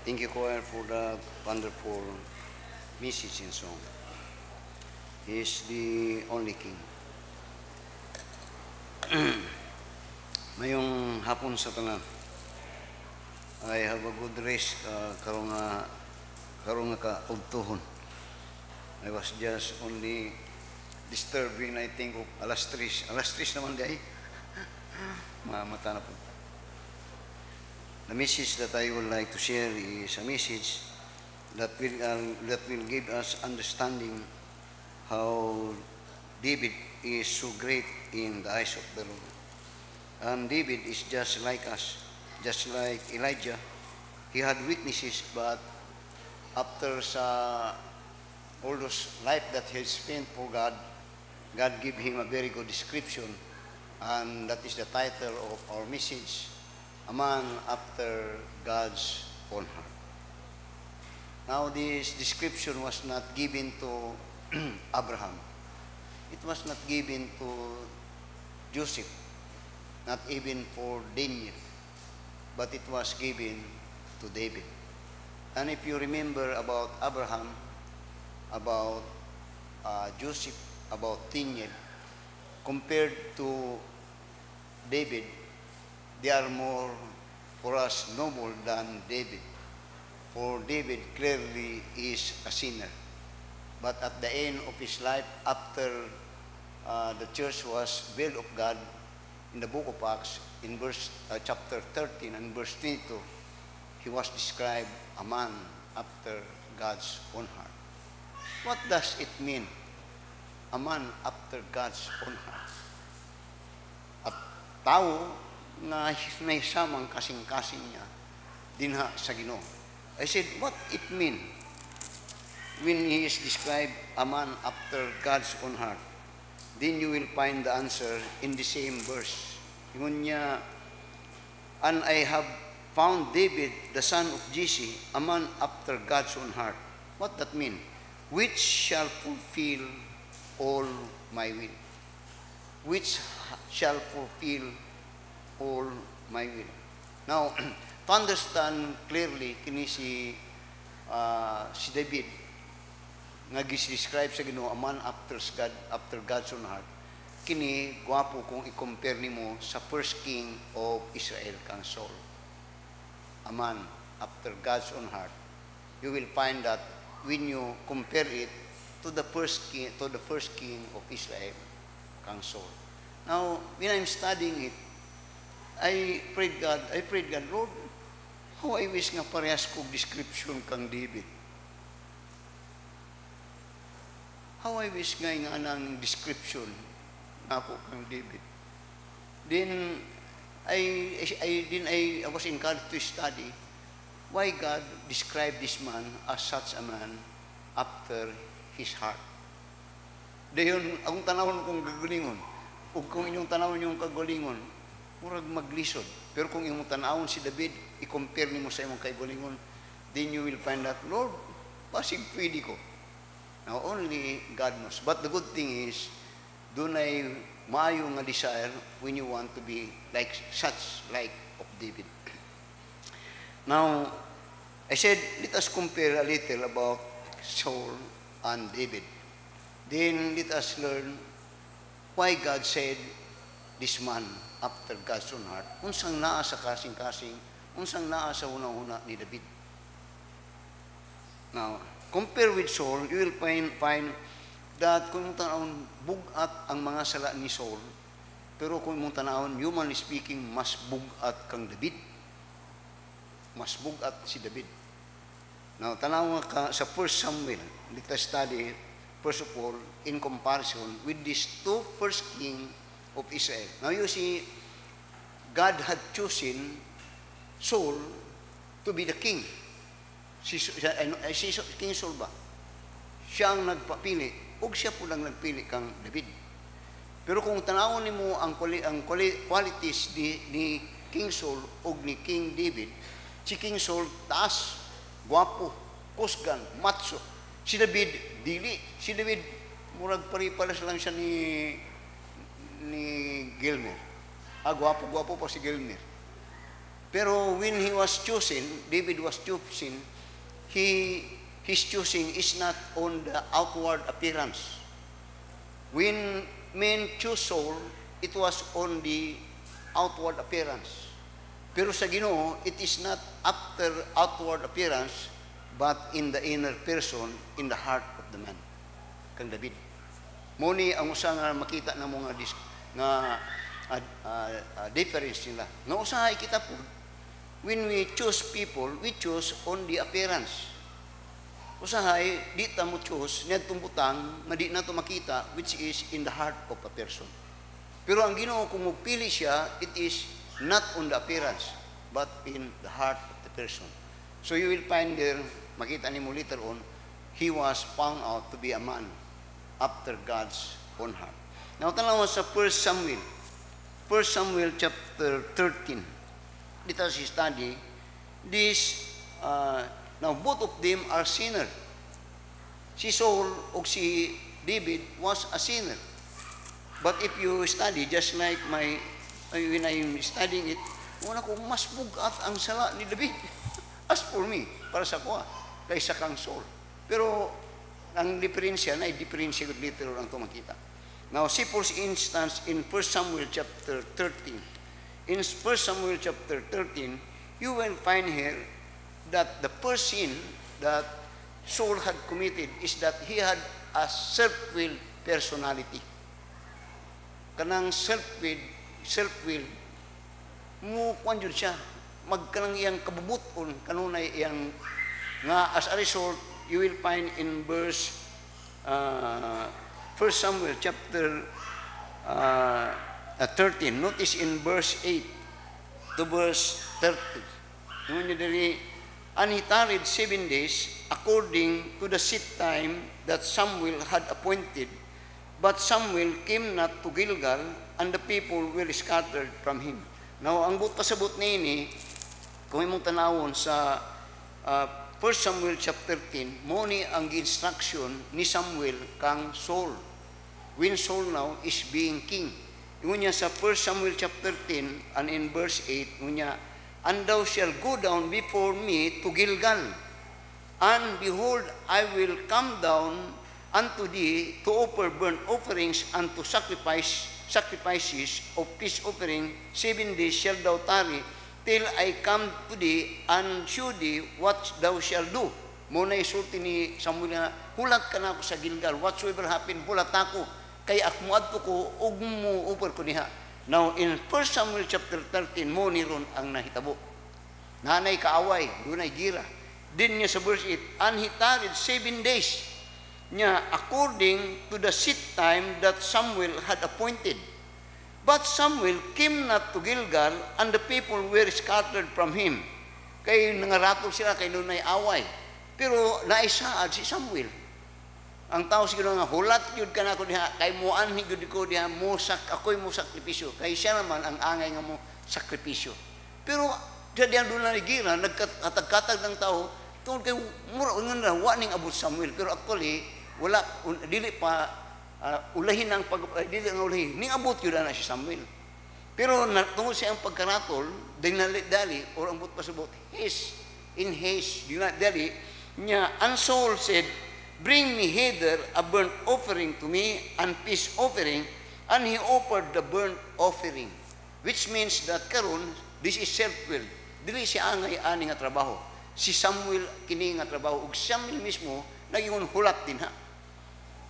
Thank you, choir, for that wonderful message and song. He is the only King. Mayong hapon sa tanan. I have a good rest karong nga kaugtuhon. I was just only disturbed when I think of alas 3. Alas 3 naman di ay. Mata na po. The message that I would like to share is a message that will give us understanding how David is so great in the eyes of the Lord. And David is just like us, just like Elijah. He had weaknesses, but after all those life that he spent for God, God gave him a very good description, and that is the title of our message, A Man After God's Own Heart. Now, this description was not given to Abraham. It was not given to Joseph, not even for Daniel, but it was given to David. And if you remember about Abraham, about Joseph, about Daniel, compared to David, they are more for us noble than David. For David clearly is a sinner. But at the end of his life, after the church was built of God, in the book of Acts, in chapter 13 and verse 22, he was described a man after God's own heart. What does it mean? A man after God's own heart. At tao na may samang kasing-kasing niya dinha sa Ginoo. I said, what it mean when he is described a man after God's own heart? Then you will find the answer in the same verse. Yun niya, and I have found David, the son of Jesse, a man after God's own heart. What that mean? Which shall fulfill all my will. Which shall fulfill all my will. Now, to understand clearly, kini si David, nga gis-describe sa Ginoo, a man after God's own heart. Kini, gwapo kung i-compare nimo sa first king of Israel, kang Saul. A man after God's own heart. You will find that when you compare it to the first king of Israel, kang Saul. Now, when I'm studying it, I prayed God, Lord, how I wish nga parehas kong description kang David. How I wish nga anang description na ako kang David. Then, I was encouraged to study why God described this man as such a man after his heart. Dayon, akong tanawon kong gagalingon, o kung inyong tanawon yung kagalingon, murag maglisod. Pero kung imong tanawon si David, i-compare nimo sa imong kagalingon, then you will find that, Lord, pasig pwede ko. Now, only God knows. But the good thing is, doon ay maayo nga desire when you want to be like of David. Now, I said, let us compare a little about Saul and David. Then, let us learn why God said, this man after God's own heart. Unsang naa sa kasing-kasing, unsang naa sa una-una ni David. Now, compare with Saul, you will find that kung mong tanawon, bugat ang mga sala ni Saul, pero kung mong tanawon, humanly speaking, mas bugat kang David. Mas bugat si David. Now, tanawon ka sa 1 Samuel, let us study, first of all, in comparison with these two first king of Israel. Now, you see, God had chosen Saul to be the king. Si King Saul ba? Siya ang nagpapili, o siya po lang nagpili kang David. Pero kung tanawon nimo ang qualities ni King Saul o ni King David, si King Saul taas, guwapo, kusgan, macho. Si David, dili. Si David, murag paripalas lang siya ni Gilmer. Guwapo pa si Gilmer. Pero when he was chosen, David was chosen, his choosing is not on the outward appearance. When men choose Saul, it was on the outward appearance. Pero sa Ginoo, it is not after outward appearance, but in the inner person, in the heart of the man. Kang David. Muni ang usa nga makita na mga difference nila. Nga usahay kita po, when we choose people, we choose on the appearance. Usahay, di ta mo choose, niya tumbutang, na di na to makita, which is in the heart of a person. Pero ang Ginoo, kung magpili siya, it is not on the appearance, but in the heart of the person. So you will find there, makita ni mo later on, he was found out to be a man after God's own heart. Now, tanaw sa 1 Samuel. 1 Samuel chapter 13. Dito si study, this, now both of them are sinner. Si Saul o si David was a sinner. But if you study, just like when I'm studying it, wala ko mas bugat ang sala ni David. As for me, para sa kuha, kaysa kang Saul. Pero, ang diferensya na, diferensya ko literal ang tumakita. Now, see for instance, in 1 Samuel chapter 13. In 1 Samuel chapter 13, you will find here that the first sin that Saul had committed is that he had a self-willed personality. Kanang self-willed, mo kwan yun siya, magkanang iyang kabubuton, kanunay iyang, nga as a result, you will find in verse 1 Samuel chapter 13. Notice in verse 8 to verse 30. And he tarried 7 days according to the set time that Samuel had appointed. But Samuel came not to Gilgal, and the people were scattered from him. Now, ang pasabot ni kung imong tanawon sa 1 Samuel chapter 10, mo ni ang instruction ni Samuel kang Saul. When Saul now is being king. Ngunya sa 1 Samuel chapter 10 and in verse 8, ngunya, and thou shalt go down before me to Gilgal, and behold, I will come down unto thee to offer burnt offerings and to sacrifices of peace offering. 7 days shalt thou tarry, till I come to thee and show thee what thou shalt do. Muna isulti ni Samuel na, hulat ka na ako sa Gilgal, whatsoever happen, hulat ako, kay akmuad ko, ug mo upar ko niha. Now, in 1 Samuel chapter 13, mo ni ron ang nahitabo. Nanay kaaway, dunay gira. Din niya sa verse 8, and he tarried 7 days, niya according to the set time that Samuel had appointed. But Samuel came not to Gilgal, and the people were scattered from him. Kay nangaratol sila, kay nunay away. Pero naisaad si Samuel. Ang tao siguro nga, hulat yun ka na ako diha, kay muan higod ko diha, ako'y mo sakripisyo. Kay siya naman ang angay nga mo sakripisyo. Pero, diyan doon na ligira, nagkatag-katag ng tao, tungkol kay mura, nga waning abot Samuel. Pero actually, wala, dili pa, ulahin ang dili nga ulahin. Ning abot yun na si Samuel. Pero, tungkol siya ang pagkaratol, dali, or ang but pasabot, in haste, dali, niya, and Saul said, bring me hither a burnt offering to me and peace offering, and he offered the burnt offering. Which means that karon, this is self-will. Dili siya angay-ani nga trabaho. Si Samuel kini nga trabaho. Ug Samuel mismo, nag-ingon hulat din ha.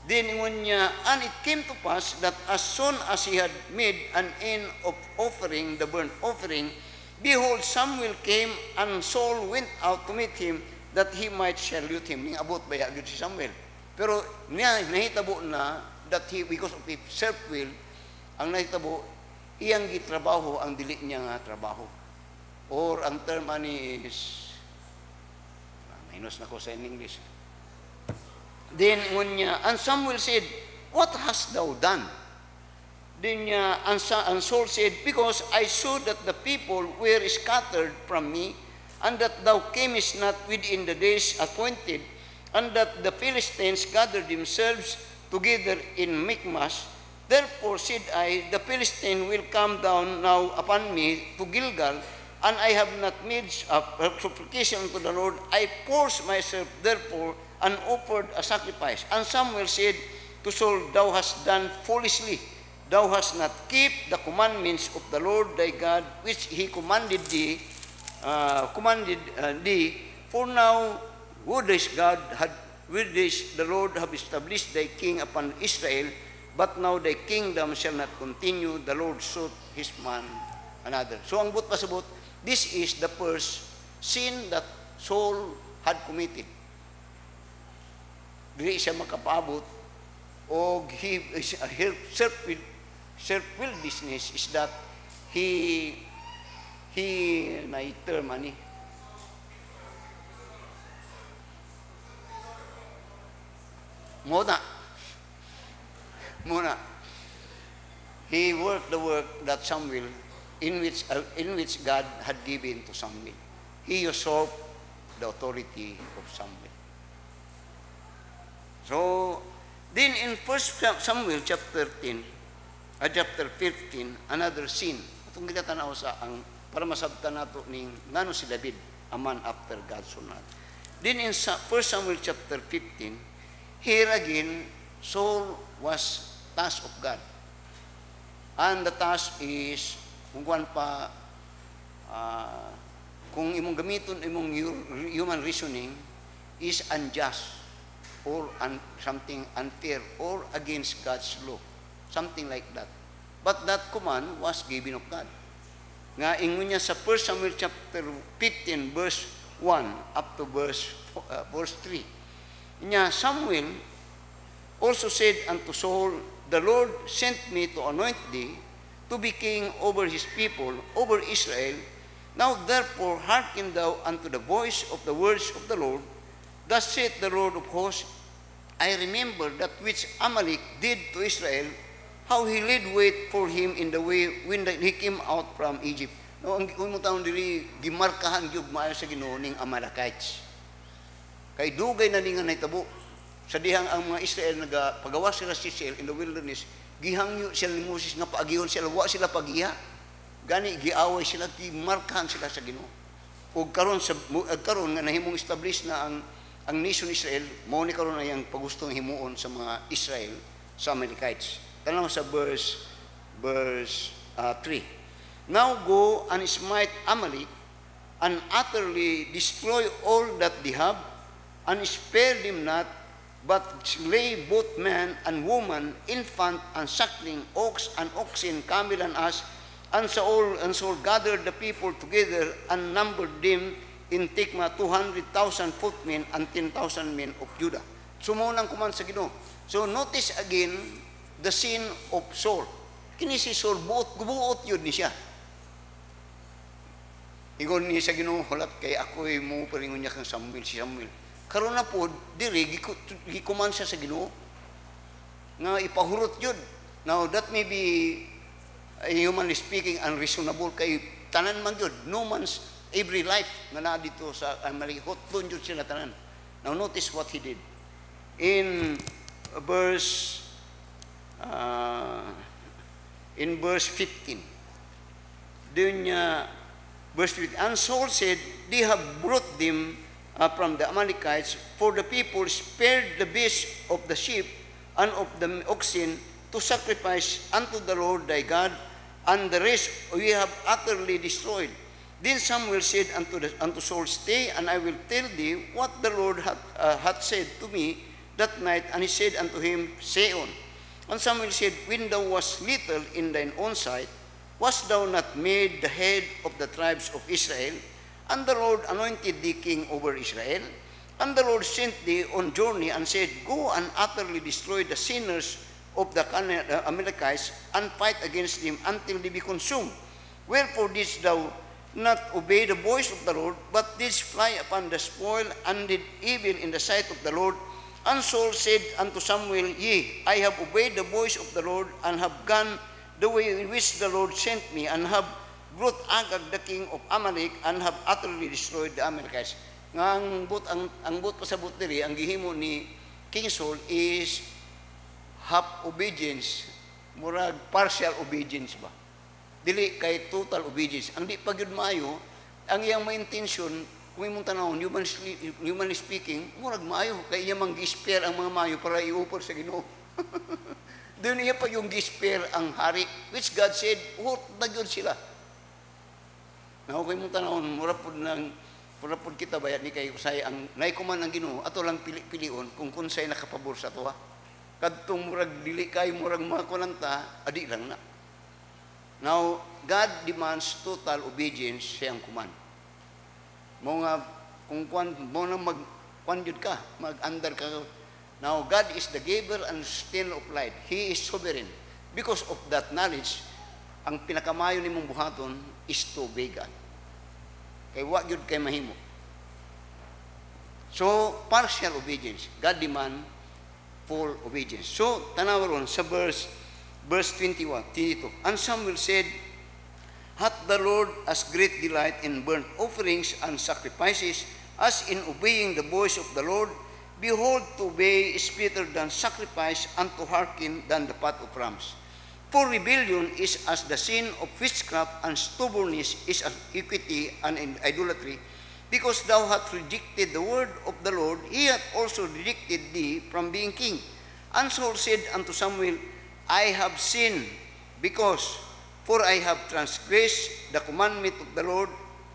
Then ingon niya, and it came to pass that as soon as he had made an end of offering the burnt offering, behold, Samuel came, and Saul went out to meet him, that he might salute him. Ning abot ba yagid si Samuel. Pero niya nahitabo na that he, because of his self-will, ang nahitabo, iyang gitrabaho ang dili niya nga trabaho. Or ang term ani is, minus na ko sa English. Then when niya, and Samuel said, what hast thou done? Then niya, and Saul said, because I saw that the people were scattered from me, and that thou camest not within the days appointed, and that the Philistines gathered themselves together in Michmash. Therefore said I, the Philistine will come down now upon me to Gilgal, and I have not made supplication unto the Lord. I forced myself therefore, and offered a sacrifice. And Samuel said to Saul, Thou hast done foolishly. Thou hast not kept the commandments of the Lord thy God, which he commanded thee. For now, would the Lord have established thy king upon Israel, but now thy kingdom shall not continue. The Lord sought his man another. So ang but pasabot, this is the first sin that Saul had committed. Dili siya makapaabot, o self-will business is that he na-term ani. Muna. He worked the work that Samuel, in which God had given to Samuel. He usurped the authority of Samuel. So, then in 1 Samuel chapter 15, another sin. Itong ginatanaw sa para masabtan nato ning ngano si David, a man after God's own heart. Then in 1 Samuel chapter 15, here again, Saul was tasked of God. And the task is, kung imong gamiton imong human reasoning, is unjust, or something unfair, or against God's law. Something like that. But that command was given of God. Nga ingon niya sa 1 Samuel chapter 15, verse 1 up to verse 3. Niya, Samuel also said unto Saul, The Lord sent me to anoint thee to be king over his people, over Israel. Now therefore hearken thou unto the voice of the words of the Lord. Thus saith the Lord of hosts, I remember that which Amalek did to Israel, how he laid wait for him in the way when he came out from Egypt. No, ang kung mo taon diri gimarkahan gyud maayo sa Ginoo ning Amalekites. Kay dugay na ninga nahitabo. Sa dihang ang mga Israel nagapagawa sila sa Israel in the wilderness, gihangyo sila ni Moses nga paagihon sila, wa sila pagiha. Gani giaway sila, gimarkahan sila sa Ginoo. Ug karon nga nahimong establish na ang nation Israel, mao ni karon ay ang pagustong himuon sa mga Israel sa Amalekites. Tanaw sa verse 3. Now go and smite Amalek and utterly destroy all that they have, and spare them not, but slay both man and woman, infant and suckling, ox and oxen, camel and ass. And Saul gathered the people together and numbered them in Tikma 200,000 footmen and 10,000 men of Judah. Sumunang kuman sa Ginoo. So notice again the sin of Saul. Kini si Saul gubuot yun ni siya. Ingon ni sa Ginoo, hulat kay ako'y mo paringon niya kang Samuel, si Samuel. Karon na po, diri, gikuman siya sa Ginoo, nga ipahurot yun. Now, that may be, humanly speaking, unreasonable kay tanan man yun. No man's every life nga na dito sa Amalekot, doon yun sila tanan. Now, notice what he did. In verse 15, doon niya, verse 15, and Saul said, they have brought them from the Amalekites, for the people spared the beasts of the sheep and of the oxen to sacrifice unto the Lord thy God, and the rest we have utterly destroyed. Then Samuel said unto Saul, Stay, and I will tell thee what the Lord hath said to me that night. And he said unto him, Say on. And Samuel said, When thou wast little in thine own sight, wast thou not made the head of the tribes of Israel? And the Lord anointed thee king over Israel. And the Lord sent thee on journey and said, Go and utterly destroy the sinners of the Amalekites, and fight against them until they be consumed. Wherefore didst thou not obey the voice of the Lord, but didst fly upon the spoil, and did evil in the sight of the Lord? And Saul said unto Samuel, Yea, I have obeyed the voice of the Lord, and have gone the way in which the Lord sent me, and have brought Agag the king of Amalek, and have utterly destroyed the Amalekites. Nga ang but pasabot diri, ang gihimo ni King Saul is half obedience, murag partial obedience ba? Dili kay total obedience. Ang di pa gyud maayo, Ang iyang may intention, kung imong tanawon, humanly speaking, murag maayo, kaya iya mang gisper ang mga maayo para iupor sa Ginoo. Doon iya pa yung gisper ang hari, which God said, na yun sila. Now, kung imong tanawon, mura po kita bayat ni kay usay ang naikuman ang Ginoo ato lang pilion kung kunsay nakapabor sa ato ha. Kadtong murag dili kay murag mga kunanta adi lang na. Now God demands total obedience sa iyang command. Mo nga kung mo na kuan jud ka, mag-under ka. Now God is the giver and sustainer of life. He is sovereign. Because of that knowledge, ang pinakamayo nimong buhaton is to obey God. Kay wa gyud kay mahimo. So partial obedience, God demand full obedience. So tanaw sa verse 22. And Samuel said, hath the Lord as great delight in burnt offerings and sacrifices as in obeying the voice of the Lord? Behold, to obey is better than sacrifice, and to hearken than the fat of rams. For rebellion is as the sin of witchcraft, and stubbornness is as iniquity and idolatry. Because thou hast rejected the word of the Lord, he hath also rejected thee from being king. And Saul said unto Samuel, I have sinned, for I have transgressed the commandment of the Lord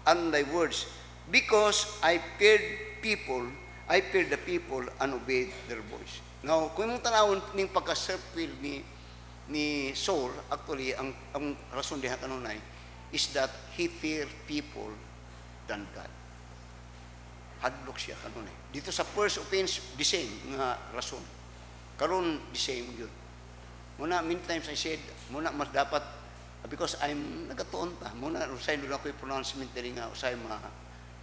and thy words, because I feared the people and obeyed their voice. Now, kung mong tanawon ning pagka-serve ni Saul, actually, ang rason diha kanunay is that he feared people than God. Hadlok siya kanunay. Dito sa first offense, the same nga rason. Karon, the same yun. Muna, many times I said, muna mas dapat, because I'm nagatuon ta, muna, usay doon ako yung pronouncement dali nga, usay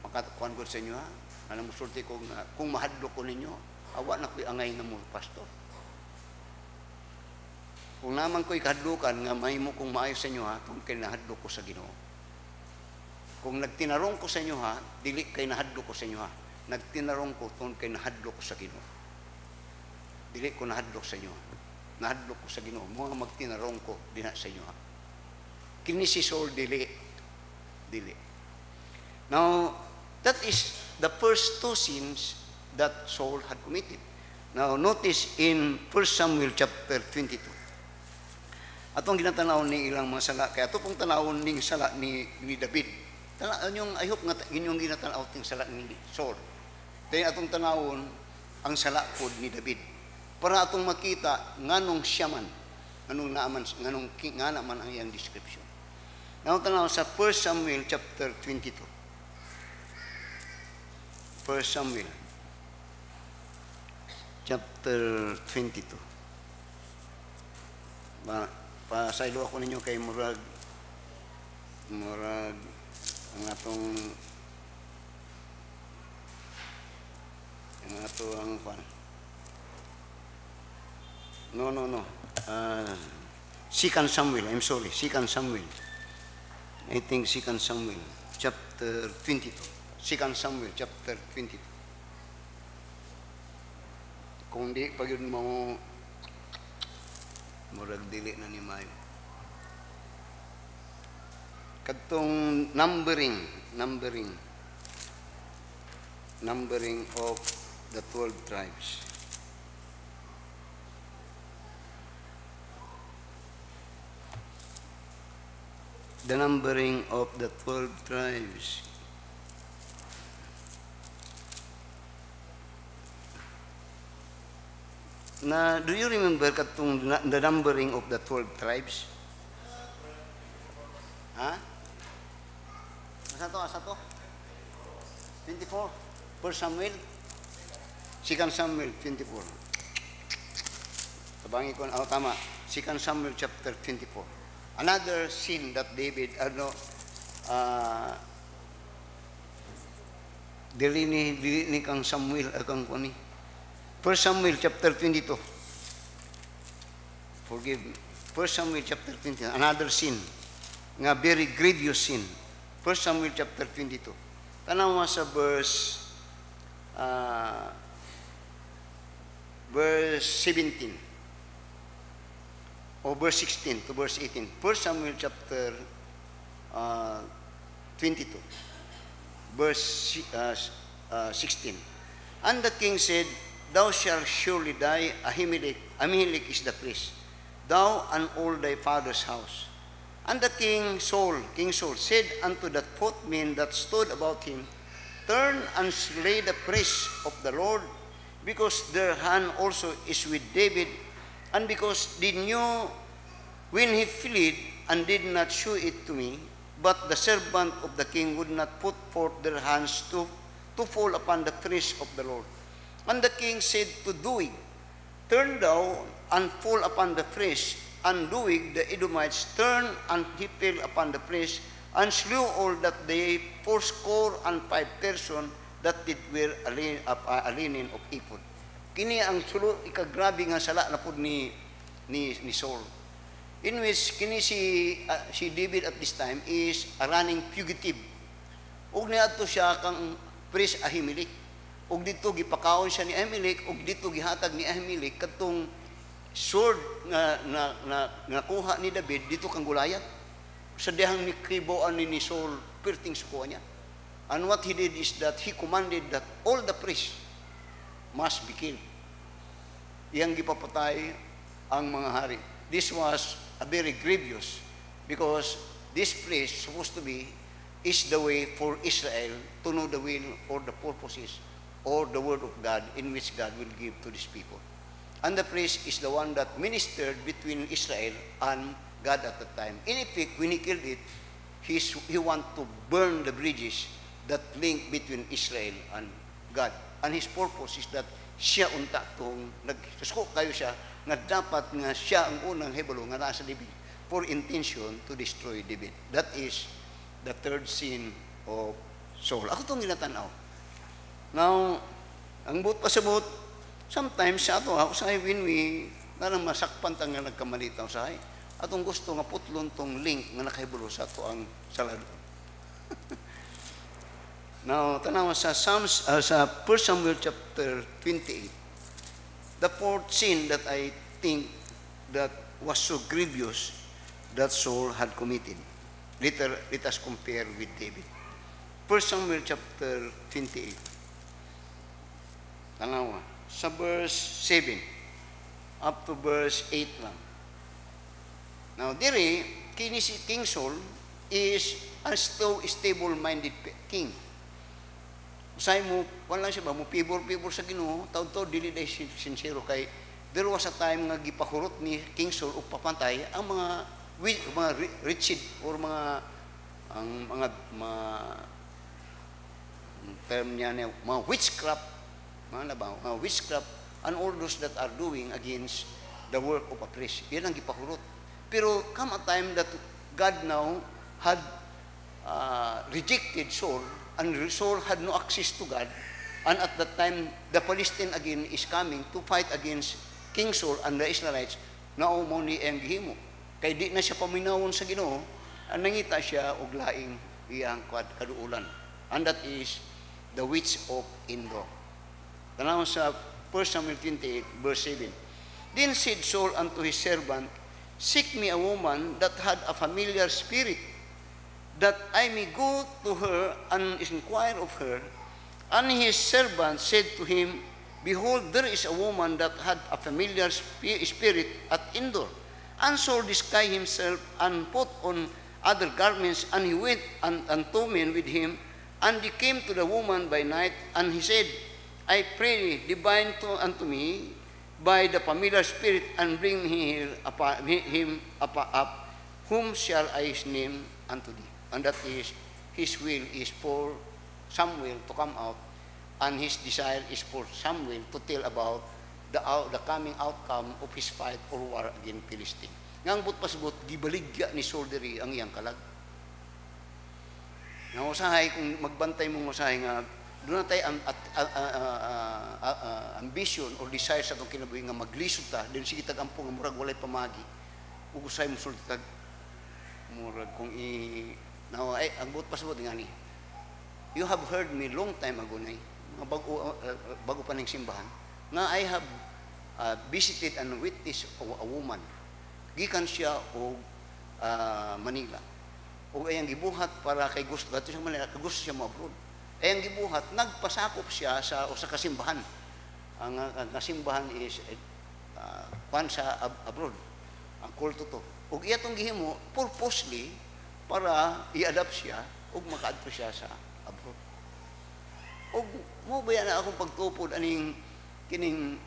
makatakuan ko sa inyo, ha? Alam mo, sulti ko nga, kung mahadlok ko ninyo, awa na ko'y angay na mo, pastor. Kung naman ko'y kahadlukan, nga mahimo kong maayos sa inyo, ha, kung kay nahadlok ko sa Ginoo. Kung nagtinarong ko sa inyo, ha, dili kay nahadlok ko sa inyo, ha. Nagtinarong ko, kung kay nahadlok ko sa Ginoo. Dili ko nahadlok sa inyo, ha. Nahadlok ko sa Ginoo. Mga magtinarong ko, dina sa inyo, ha. Kini si Saul, dili. Now, that is the first two sins that Saul had committed. Now, notice in 1 Samuel chapter 22. Atong ginatanaw ni ilang mga sala, kaya ito pong tanawon ning sala ni David. I hope nga inyong ginatanaw ting sala ni Saul. Kaya atong tanawon ang sala pod ni David. Para atong makita nganong siya man, nga naman ang iyang description. Now, tanaw sa 1 Samuel chapter 22. 1 Samuel chapter 22. Pasaylo ako ninyo kay murag ang atong kwan. No. 2 Samuel, I'm sorry, 2 Samuel. I think 2 Samuel chapter 22. 2 Samuel chapter 22. Kung di pag yun mo murag dili na ni mayo. Kadtong numbering of the 12 tribes. The numbering of the 12 tribes. Na, do you remember katong the numbering of the 12 tribes? Ha? Asa to? 24. 1 Samuel? 2 Samuel 24. Tabangi ko, tama. 2 Samuel chapter 24. Another sin that David, dili ni kang Samuel, kang kuni. 1 Samuel chapter 22. Forgive me. 1 Samuel chapter 22. Another sin. Nga very grievous sin. 1 Samuel chapter 22. Tanaw mo sa verse 17. O verse 16 to verse 18. 1 Samuel chapter 22. verse 16. And the king said, Thou shalt surely die, Ahimelech is the priest, thou and all thy father's house. And the King Saul, said unto the footmen that stood about him, Turn and slay the priests of the Lord, because their hand also is with David, and because they knew when he fled, and did not shew it to me, but the servant of the king would not put forth their hands to fall upon the priests of the Lord. And the king said to Doeg, Turn thou and fall upon the priests. And Doeg the Edomites turned, and he fell upon the priests, and slew all that they 85 persons that did wear a linen of ephod. Kini ang sulo ikagrabe nga sala na pud ni Saul. In which kini si David at this time is a running fugitive. Ug niadto siya kang priest Ahimelech. Ug dito gipakaon siya ni Ahimelech, ug dito gihatag ni Ahimelech katong sword na kuha ni David dito kang Goliath. Sa dihang ni kriboan ni Saul, perting sukuha niya. And what he did is that he commanded that all the priests must be killed. Iyang gipapatay ang mga hari. This was a very grievous, because this priest supposed to be is the way for Israel to know the will or the purposes or the word of God in which God will give to these people. And the priest is the one that ministered between Israel and God at the time. In effect, when he killed it, he want to burn the bridges that link between Israel and God. And his purpose is that siya unta tong nagsusko kayo siya nga dapat nga siya ang unang hebalo nga nasa David for intention to destroy David. That is the third sin of Saul. Ako itong ginatanaw. Now, ang buot pa sa buot, sometimes sa ato, ako sa when we, narang masakpan tang nga nagkamalitaw sa ay, atong gusto nga putlon tong link nga nakahibulo sa ato ang salado. Now, tanawa sa sa 1 Samuel chapter 28, the fourth sin that I think that was so grievous that Saul had committed. Let us compare with David. 1 Samuel chapter 28. Tanawa, sa verse 7 up to verse 8 lang. Now, diri, kini si King Saul is a stable-minded king. Usay mo, wala siya ba, mo pibor sa Ginoo, taon-taon, dili day sincero kay there was a time nga gipahurot ni King Saul o papantay ang mga wretched or mga term niya mga witchcraft, mga witchcraft and all those that are doing against the work of a priest. Yan ang gipahurot. Pero come a time that God now had rejected Saul, and Saul had no access to God, and at that time the Philistine again is coming to fight against King Saul and the Israelites. Naumo ni ang gihimo kay di na siya paminawon sa Ginoo, ang nangita siya og laing iyang kaduulan, and that is the witch of Endor. Tanaw sa 1 Samuel 28 verse 7. Then said Saul unto his servant, Seek me a woman that had a familiar spirit, that I may go to her and inquire of her. And his servant said to him, Behold, there is a woman that had a familiar spirit at Endor. And Saul disguised himself and put on other garments, and he went and two men with him. And he came to the woman by night, and he said, I pray thee, divine unto me by the familiar spirit, and bring him up, whom shall I name unto thee? And that is, his will is for Samuel to come out, and his desire is for Samuel to tell about the coming outcome of his fight or war against Philistine. Ngang but pasbot, gibaligya ni Saul diri ang iyang kalag. Nga usahay, kung magbantay mong usahay nga, doon na tayo ambition or desire sa itong kinabuhi nga maglisod ta, din sige tag-ampo nga murag walay pamagi. Ug usahay mo sulti tag murag kung ang buot pasabot nga ni. You have heard me long time ago na bago pa ning simbahan nga I have visited and witnessed a woman. Gikan siya og Manila. O ayang gibuhat para kay gusto, gato siya Manila, kay gusto siya mo abroad. Ay ang gibuhat, nagpasakop siya sa usa ka simbahan. Ang kasimbahan is kwan sa abroad. Ang kulto to. Ug iya tong gihimo purposely para i-adapt siya ug makaadto siya sa abroad. Ug mo ba na akong pagtupod aning kining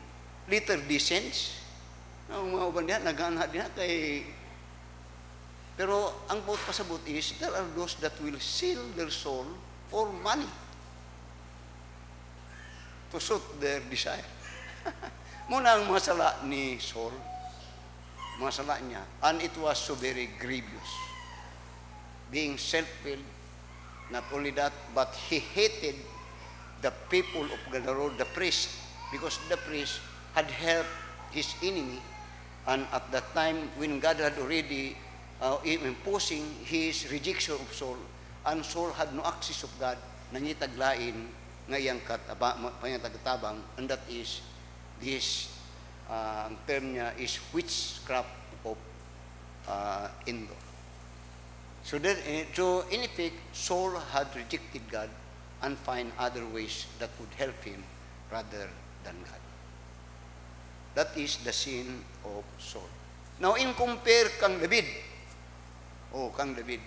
later descents? Ang mga uban diha nagana diha kay pero ang buot pasabot is there are those that will sell their soul for money to suit their desire. Muna ang masala ni Saul, masala niya, and it was so very grievous. Being self-willed, not only that, but he hated the people of the Lord, the priest, because the priest had helped his enemy, and at that time when God had already imposing his rejection of Saul, and Saul had no access of God, nangitaglain nga iyang panyatagtabang, and that is this ang term niya is witchcraft of Indo. So in effect, Saul had rejected God and find other ways that would help him rather than God. That is the sin of Saul. Now, in compare kang David, kang David.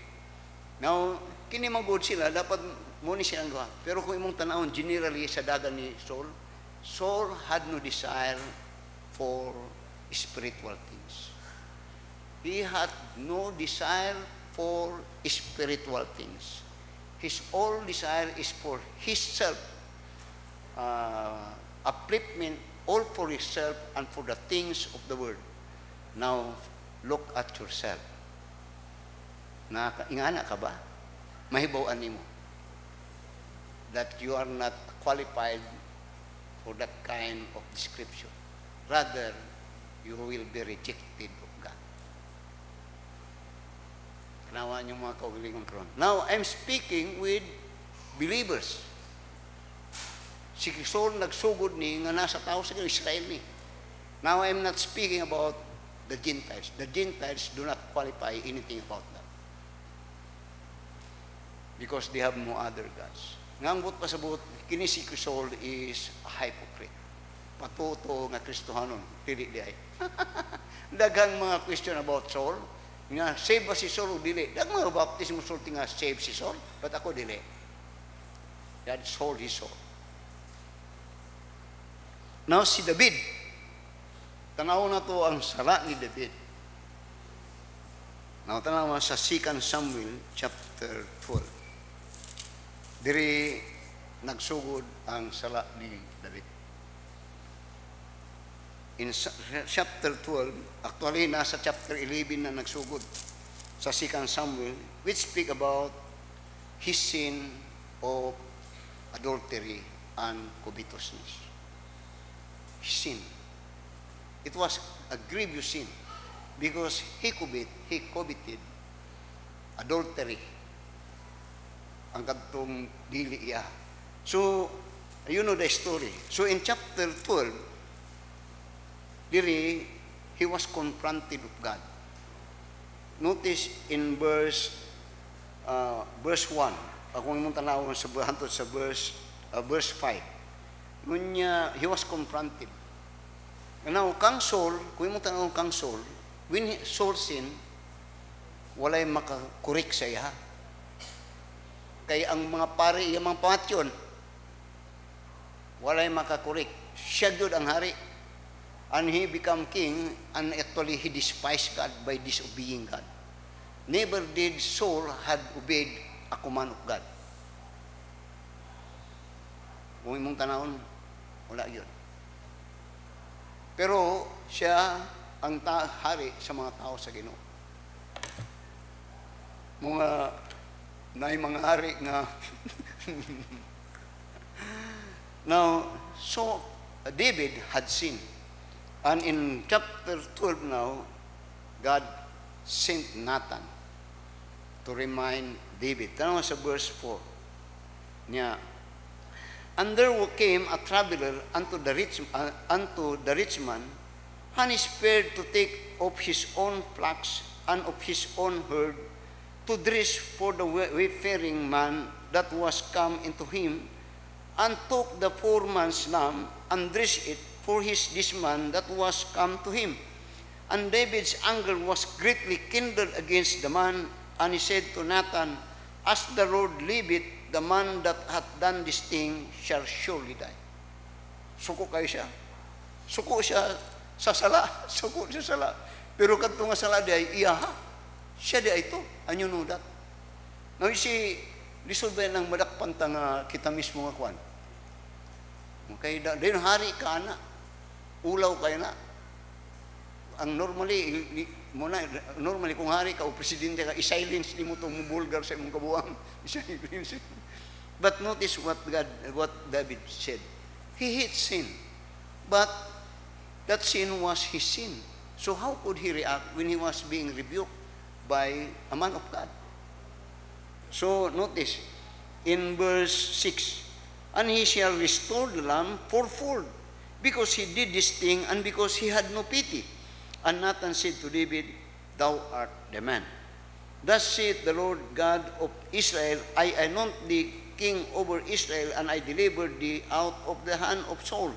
Now, kini magod sila, dapat mo ni silang gawa. Pero kung imong tanawon, generally sa dagan ni Saul, Saul had no desire for spiritual things. He had no desire for spiritual things. His all desire is for his self, upliftment, all for himself and for the things of the world. Now, look at yourself. Ingana ka ba? Mahibaw-an nimo that you are not qualified for that kind of description. Rather, you will be rejected of God. Kanawa niyo mga kaugalingon karon. Now, I'm speaking with believers. Si Saul nagsugod ni nga nasa tao sa Israel ni. Now, I'm not speaking about the Gentiles. The Gentiles do not qualify anything about that. Because they have no other gods. Ngangbot pasabot, kini si Saul is a hypocrite. Patuto nga Kristohanon, dili di ay. Daghang mga question about Saul, nga save ba si Saul o dili? Daghang mga baptism sulti nga save si Saul, but ako dili. That Saul is Saul. Now si David, tanaw na to ang sala ni David. Now tanaw sa 2 Samuel chapter 12. Diri nagsugod ang sala ni David. In chapter 12, actually nasa chapter 11 na nagsugod sa 2 Samuel, which speak about his sin of adultery and covetousness. His sin. It was a grievous sin because he coveted adultery ang kadtong dili iya. So, you know the story. So, in chapter 12, diri, he was confronted with God. Notice in verse 1, kung imong tanawon sa hantod sa verse 5, he was confronted. Now, kang Saul, kung imong tanawon kang Saul, when Saul sin, walay makakorek sa iya. Kay ang mga pari, yung mga pamatyon, walay makakorek. Siya gyud ang hari. And he become king, and actually he despised God by disobeying God. Never did Saul had obeyed a command of God. Kung imong tanawon, wala yun. Pero siya ang hari sa mga tao sa Ginoo. Mga hari nga. Now, so David had sinned. And in chapter 12 now, God sent Nathan to remind David. Tanaw sa verse 4 niya. And there came a traveler unto the rich man, and he spared to take of his own flocks and of his own herd, to dress for the wayfaring man that was come into him, and took the poor man's lamb, and dressed it for this man that was come to him. And David's anger was greatly kindled against the man, and he said to Nathan, As the Lord liveth, the man that hath done this thing shall surely die. Suko kayo siya. Suko siya sa sala. Suko siya sa sala. Pero kadto nga sala di ay iyaha. Siya di ay ito. And you know that. Now you see, lisod ba ng madakpanta nga kita mismo nga kwan? Okay, din hari ka na. Ulaw kayo na. Ang normally kung hari ka o presidente ka, i-silence ni mo itong bulgar sa imong kabuang. I-silence. But notice what David said. He hates sin. But that sin was his sin. So how could he react when he was being rebuked by a man of God? So notice, in verse 6, And he shall restore the lamb fourfold, because he did this thing, and because he had no pity. And Nathan said to David, Thou art the man. Thus saith the Lord God of Israel, I anoint thee king over Israel, and I deliver thee out of the hand of Saul.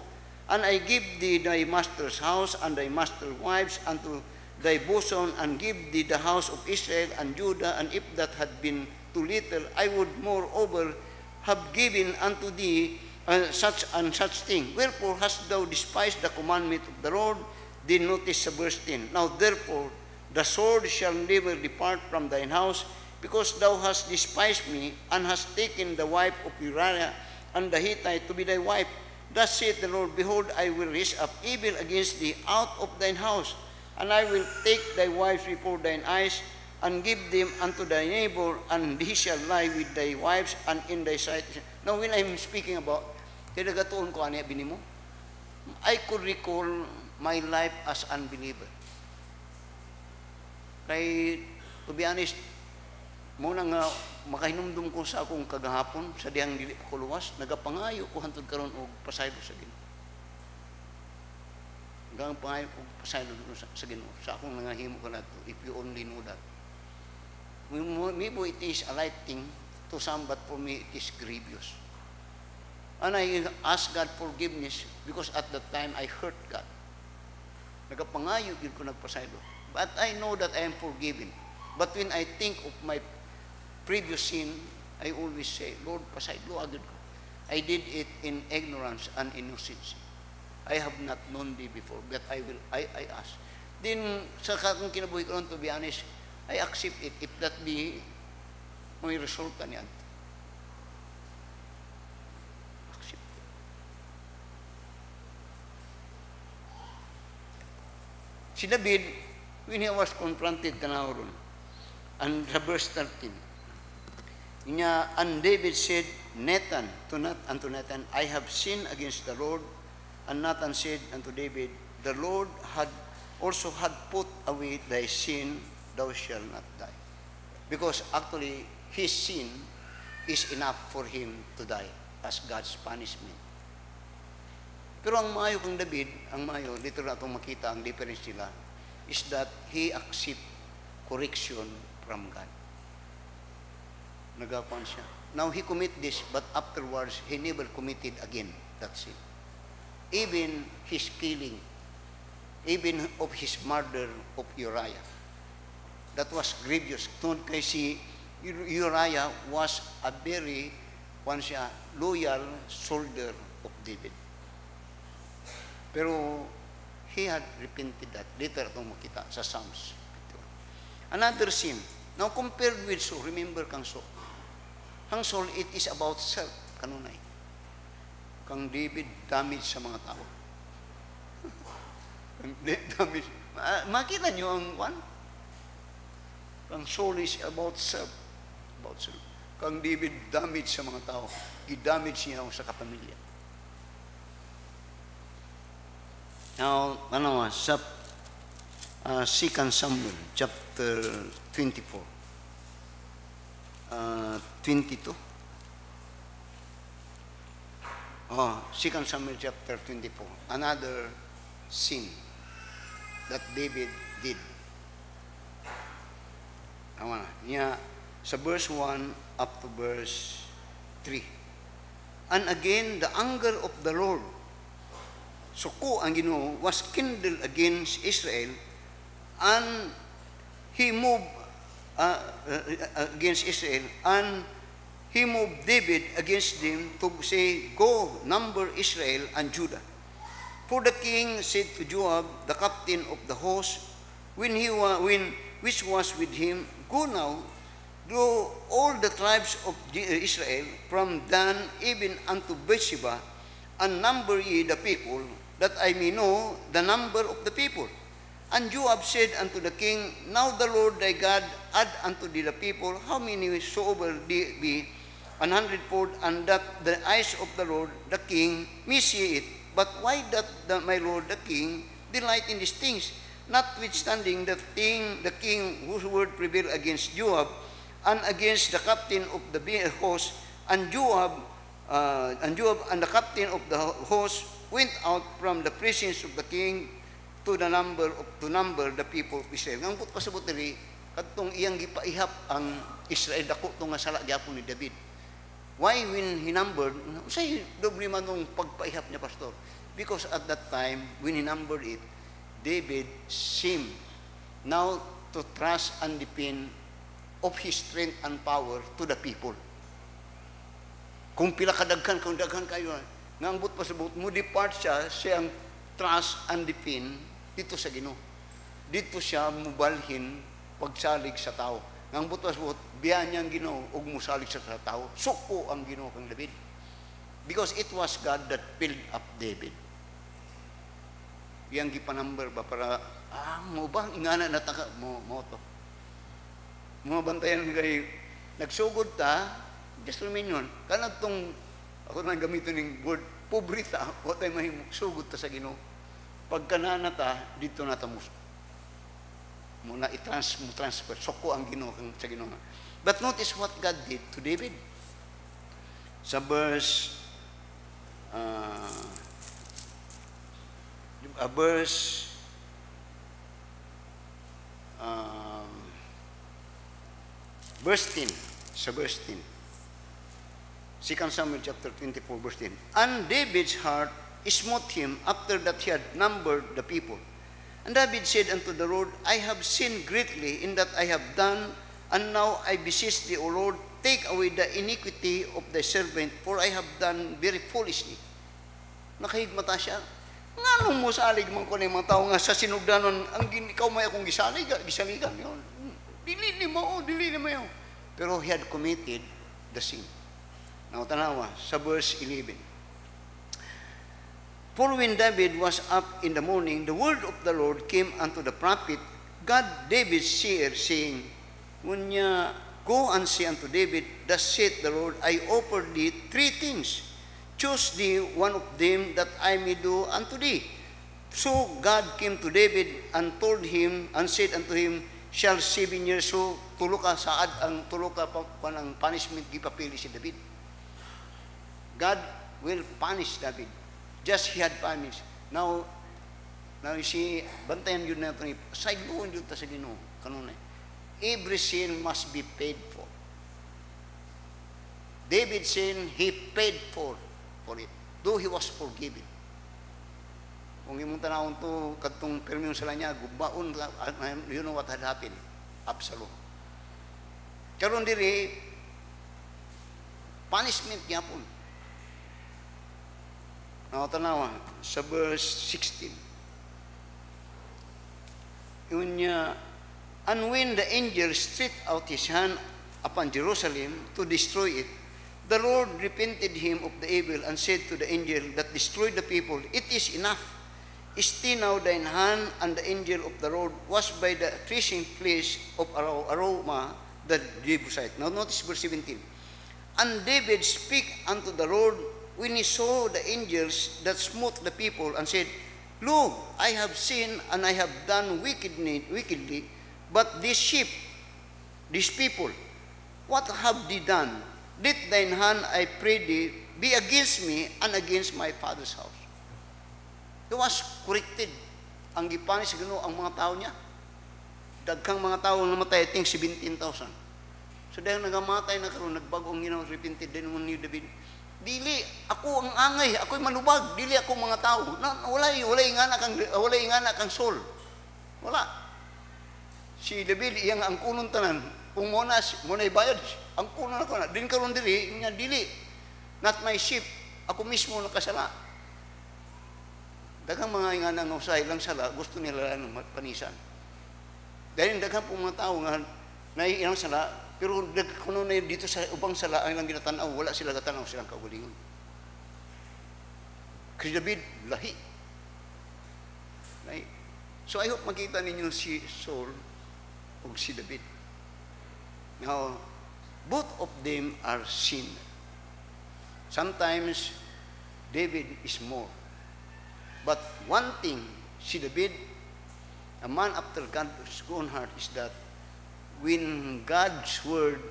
And I give thee thy master's house, and thy master's wives unto thy bosom, and give thee the house of Israel and Judah, and if that had been too little, I would moreover have given unto thee such and such thing. Wherefore hast thou despised the commandment of the Lord? Then notice verse 10. Now therefore the sword shall never depart from thine house, because thou hast despised me, and hast taken the wife of Uriah and the Hittite to be thy wife. Thus saith the Lord, Behold, I will raise up evil against thee out of thine house, and I will take thy wives before thine eyes, and give them unto thy neighbor, and he shall lie with thy wives, and in thy sight. Now when I'm speaking about, kaya nagatuon ko ano binimo, I could recall my life as unbeliever. Kay, to be honest, muna nga makahinumdum ko sa akong kagahapon, sa dihang dili ko luwas, nagapangayo ko hantod karon og pasaylo sa Ginoo. Hanggang pangayo ko pasaylo sa Ginoo. Sa akong nangahimo ko nato, if you only know that. Maybe it is a light thing to some, but for me it is grievous. And I ask God forgiveness because at that time I hurt God. Nagapangayo yun ko nagpasaylo. But I know that I am forgiven. But when I think of my previous sin, I always say, Lord, pasaylo agad ko. I did it in ignorance and innocence. I have not known thee before, but I ask. Then, sa kakong kinabuhi ko, to be honest, I accept it if that be may resulta niyan. Accept it. Si David, when he was confronted kanahon, and sa verse 13, and David said, unto Nathan, I have sinned against the Lord. And Nathan said unto David, the Lord also had put away thy sin, thou shalt not die. Because actually, his sin is enough for him to die as God's punishment. Pero ang maayo kang David, dito na itong makita ang difference nila, is that he accept correction from God. Nagapan siya. Now, he commit this, but afterwards, he never committed again that sin. Even his killing, even of his murder of Uriah. That was grievous. Tungkol kay si Uriah was a very loyal soldier of David. Pero he had repented that. Later itong makita sa Psalms. Another sin. Now compared with Saul, remember kang Saul. Ang Saul, it is about self. Kanunay. Kang David, damage sa mga tao. Damage. Makita nyo ang one? Kang Saul is about self. About self. Kang David, damage sa mga tao. I-damage niya sa kapamilya. Now, sa 2 Samuel, chapter 24. 22. 2 Samuel chapter 24. Another sin that David did. Sa verse 1 up to verse 3. And again, the anger of the Lord, suko ang Ginoo, was kindled against Israel, and he moved against Israel, and he moved David against them to say, "Go, number Israel and Judah." For the king said to Joab, the captain of the host, which was with him, "Go now, do all the tribes of Israel, from Dan even unto Beersheba, and number ye the people, that I may know the number of the people." And Joab said unto the king, "Now the Lord thy God add unto thee the people, how many soever they be, 100fold, and that the eyes of the Lord the king may see it. But why doth my lord the king delight in these things? Notwithstanding the king whose word prevailed against Joab, and against the captain of the host, and Joab and the captain of the host went out from the presence of the king to number the people of Israel." Ang pasabot diri kadtong iyang gipaihap ang Israel dako tong nga sala gyapon ni David. Why when he numbered, say doble man nung pagpaihap niya, pastor? Because at that time when he numbered it, David seemed now to trust and depend of his strength and power to the people. Kung pila kadaghan, kung daghan kayo, nga ang pasabot mo depart siya, siyang trust and depend dito sa Ginoo. Dito siya mubalhin pagsalig sa tao. Ang butas-but, biyan niyang Ginoo ug musalig sa tao. Suko ang Ginoo kang David. Because it was God that filled up David. Yang gipanumber ba para, mo ba, ingana nataka, mo to. Mga bantayan kay, nagsugod ta, just remain yun. Kanang tong, ako nang gamitin ng word, pobrita, o tayo mahimugsugod ta sa Ginoo. Pagka nanata, dito nata muna transfer. Soko ang Ginoo sa Ginoo. But notice what God did to David. Sa verse 10. Sa verse 10. 2 Samuel chapter 24, verse 10. And David's heart smote him after that he had numbered the people. And David said unto the Lord, I have sinned greatly in that I have done, and now I beseech thee, O Lord, take away the iniquity of thy servant, for I have done very foolishly. Nakahigmata siya. Nga nung mo salig man ko na yung mga tao nga sa sinugdanon, ang ikaw may akong gisaligan yun. Dili ni mo yun. Pero he had committed the sin. Now, tanawa, sa verse 11. For when David was up in the morning, the word of the Lord came unto the prophet God, David's seer, saying, Go and say unto David, Thus saith the Lord, I offer thee 3 things. Choose thee one of them that I may do unto thee. So God came to David and told him, and said unto him, Shall 7 years so tulo ka saad ang tulo ka ang punishment gipapili si David. God will punish David. Just he had punished. Now you see, bantayan yun na ito, saigluon yun ta sa Ginoo. Kanunay. Every sin must be paid for. David's sin, he paid for it. Though he was forgiven. Kung imong tanawon to, katong permiyong sala niya, gubaon, you know what had happened? Absalom. Karon diri, punishment niya po. Now, tanawa, sa verse 16. Yun niya, and when the angel stretched out his hand upon Jerusalem to destroy it, the Lord repented him of the evil and said to the angel that destroyed the people, It is enough. Stay now thine hand, and the angel of the Lord was by the threshing place of Aroma, the Jebusite. Now notice verse 17. And David spake unto the Lord when he saw the angels that smote the people, and said, Lo, I have sinned, and I have done wickedly, but this sheep, these people, what have they done? Let thine hand, I pray thee, be against me and against my father's house. He was corrected. Ang gipanis sa Ginoo ang mga tao niya. Daghang mga tao namatay, I think 17,000. So dahil nagamatay na karon nagbagong Ginoo, repented din mo ni David. Dili ako ang angay, ako'y manubag, dili ako mga tao. Walay ingana kang Saul. Wala. Si David iyang ang kunon tanan, kung muna bayad, ang kunon ako na. Din karon dili, nya dili. Not my sheep. Ako mismo nakasala. Daghang mga ingana nga usahay lang sala, gusto nila lang panisan. Dahil daghang po mga tao nga naiilang sala, pero kuno na dito sa ubang sala ang lang ginatanaw, wala sila gatanaw silang kaugalingon. Kasi David, lahi. So I hope makita ninyo si Saul o si David. Now, both of them are sinners. Sometimes, David is more. But one thing, si David, a man after God's own heart, is that when God's word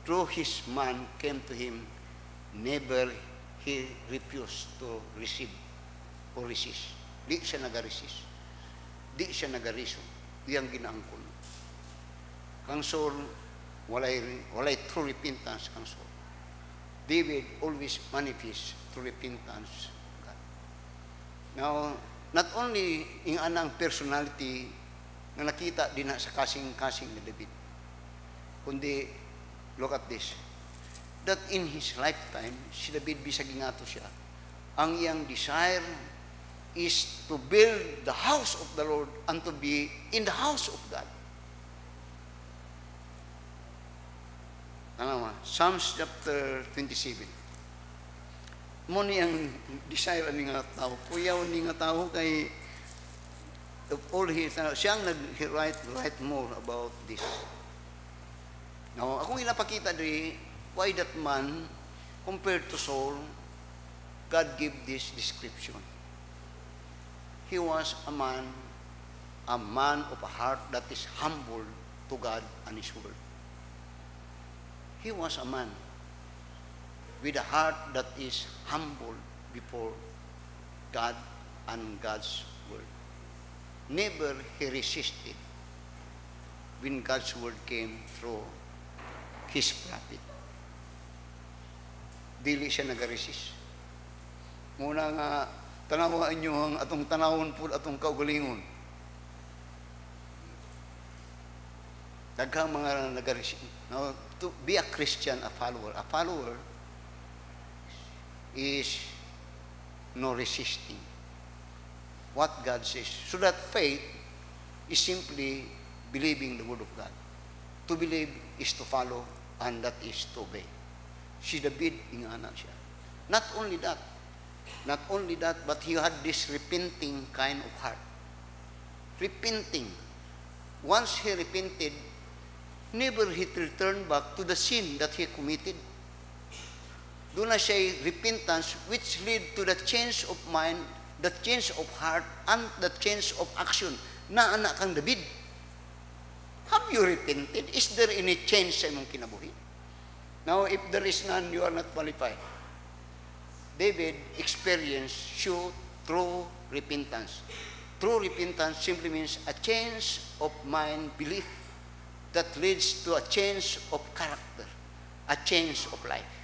through his man came to him, never he refused to receive or resist. Di siya nag-resist. Di siya nag-reason. Iyang ginaangkon. Kang Saul, walay true repentance kang Saul. David always manifests true repentance. God. Now, not only yung anang personality na nakita din sa kasing-kasing ni David, kundi, look at this, that in his lifetime, si David bisag ingato siya, ang iyang desire is to build the house of the Lord and to be in the house of God. Ano Psalms chapter 27. Muni ang desire ni nga tao. Kuyaw ni nga tao kay of all his, siyang nag-write more about this. Now, akong inapakita di, why that man, compared to Saul, God gave this description. He was a man of a heart that is humble to God and His word. He was a man with a heart that is humble before God and God's word. Never he resisted when God's word came through his prophet. Dili siya nag-resist. Muna nga, tanawaan nyo ang atong tanawon po atong kaugalingon. Daghang mga nag-resist. Now, to be a Christian, a follower is no resisting what God says. So that faith is simply believing the word of God. To believe is to follow, and that is to obey. Si David, ingana siya. Not only that, but he had this repenting kind of heart. Repenting. Once he repented, never he returned back to the sin that he committed. Doon na siya repentance, which lead to the change of mind, the change of heart, and the change of action. Na anak kang David. Have you repented? Is there any change sa imong kinabuhi? Now, if there is none, you are not qualified. David experienced true repentance. True repentance simply means a change of mind, belief, that leads to a change of character, a change of life.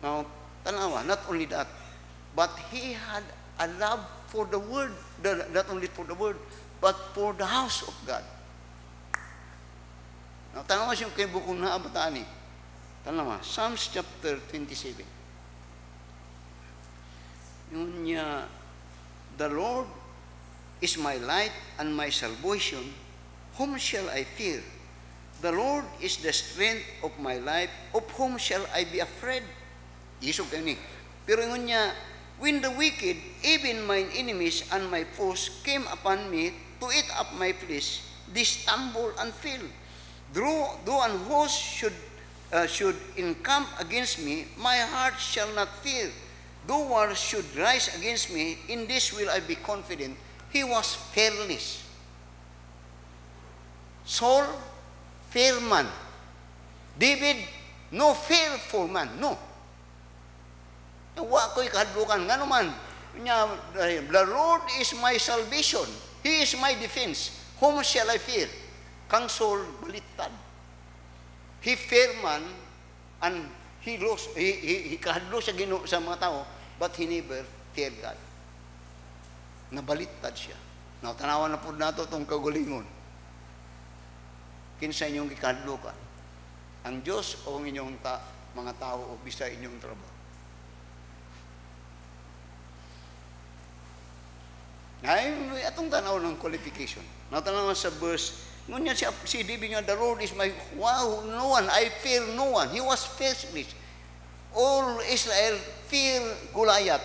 Now, tanawa, not only that, but he had a love for the word, not only for the word, but for the house of God. Now, tanawa siya kay bukong naabataan eh. Tanawa, Psalms chapter 27. Yun niya, the Lord is my light and my salvation. Whom shall I fear? The Lord is the strength of my life. Of whom shall I be afraid? Isog kayo ni. Pero yun niya, when the wicked, even mine enemies and my foes, came upon me to eat up my flesh, they stumble and fell. Though an host should encamp against me, my heart shall not fear. Though war should rise against me, in this will I be confident. He was fearless. Saul, fair man. David, no fearful man. No. Wa ko'y kahadlukan. Nga naman, the Lord is my salvation. He is my defense. Whom shall I fear? Kang Saul, baliktad. he fear man, and he kahadlo siya sa mga tao, but he never feared God. Nabaliktad siya. Now, tanawan na po nato itong kagalingon. Kinsa inyong ikahadlo ka? Ang Diyos o ang inyong mga tao o bisa inyong trabaho? Ay, atong tanaw ng qualification. Natanaw sa verse, ngunya si David nga, the Lord is my, wow, no one, I fear no one. He was faithless. All Israel fear Goliath.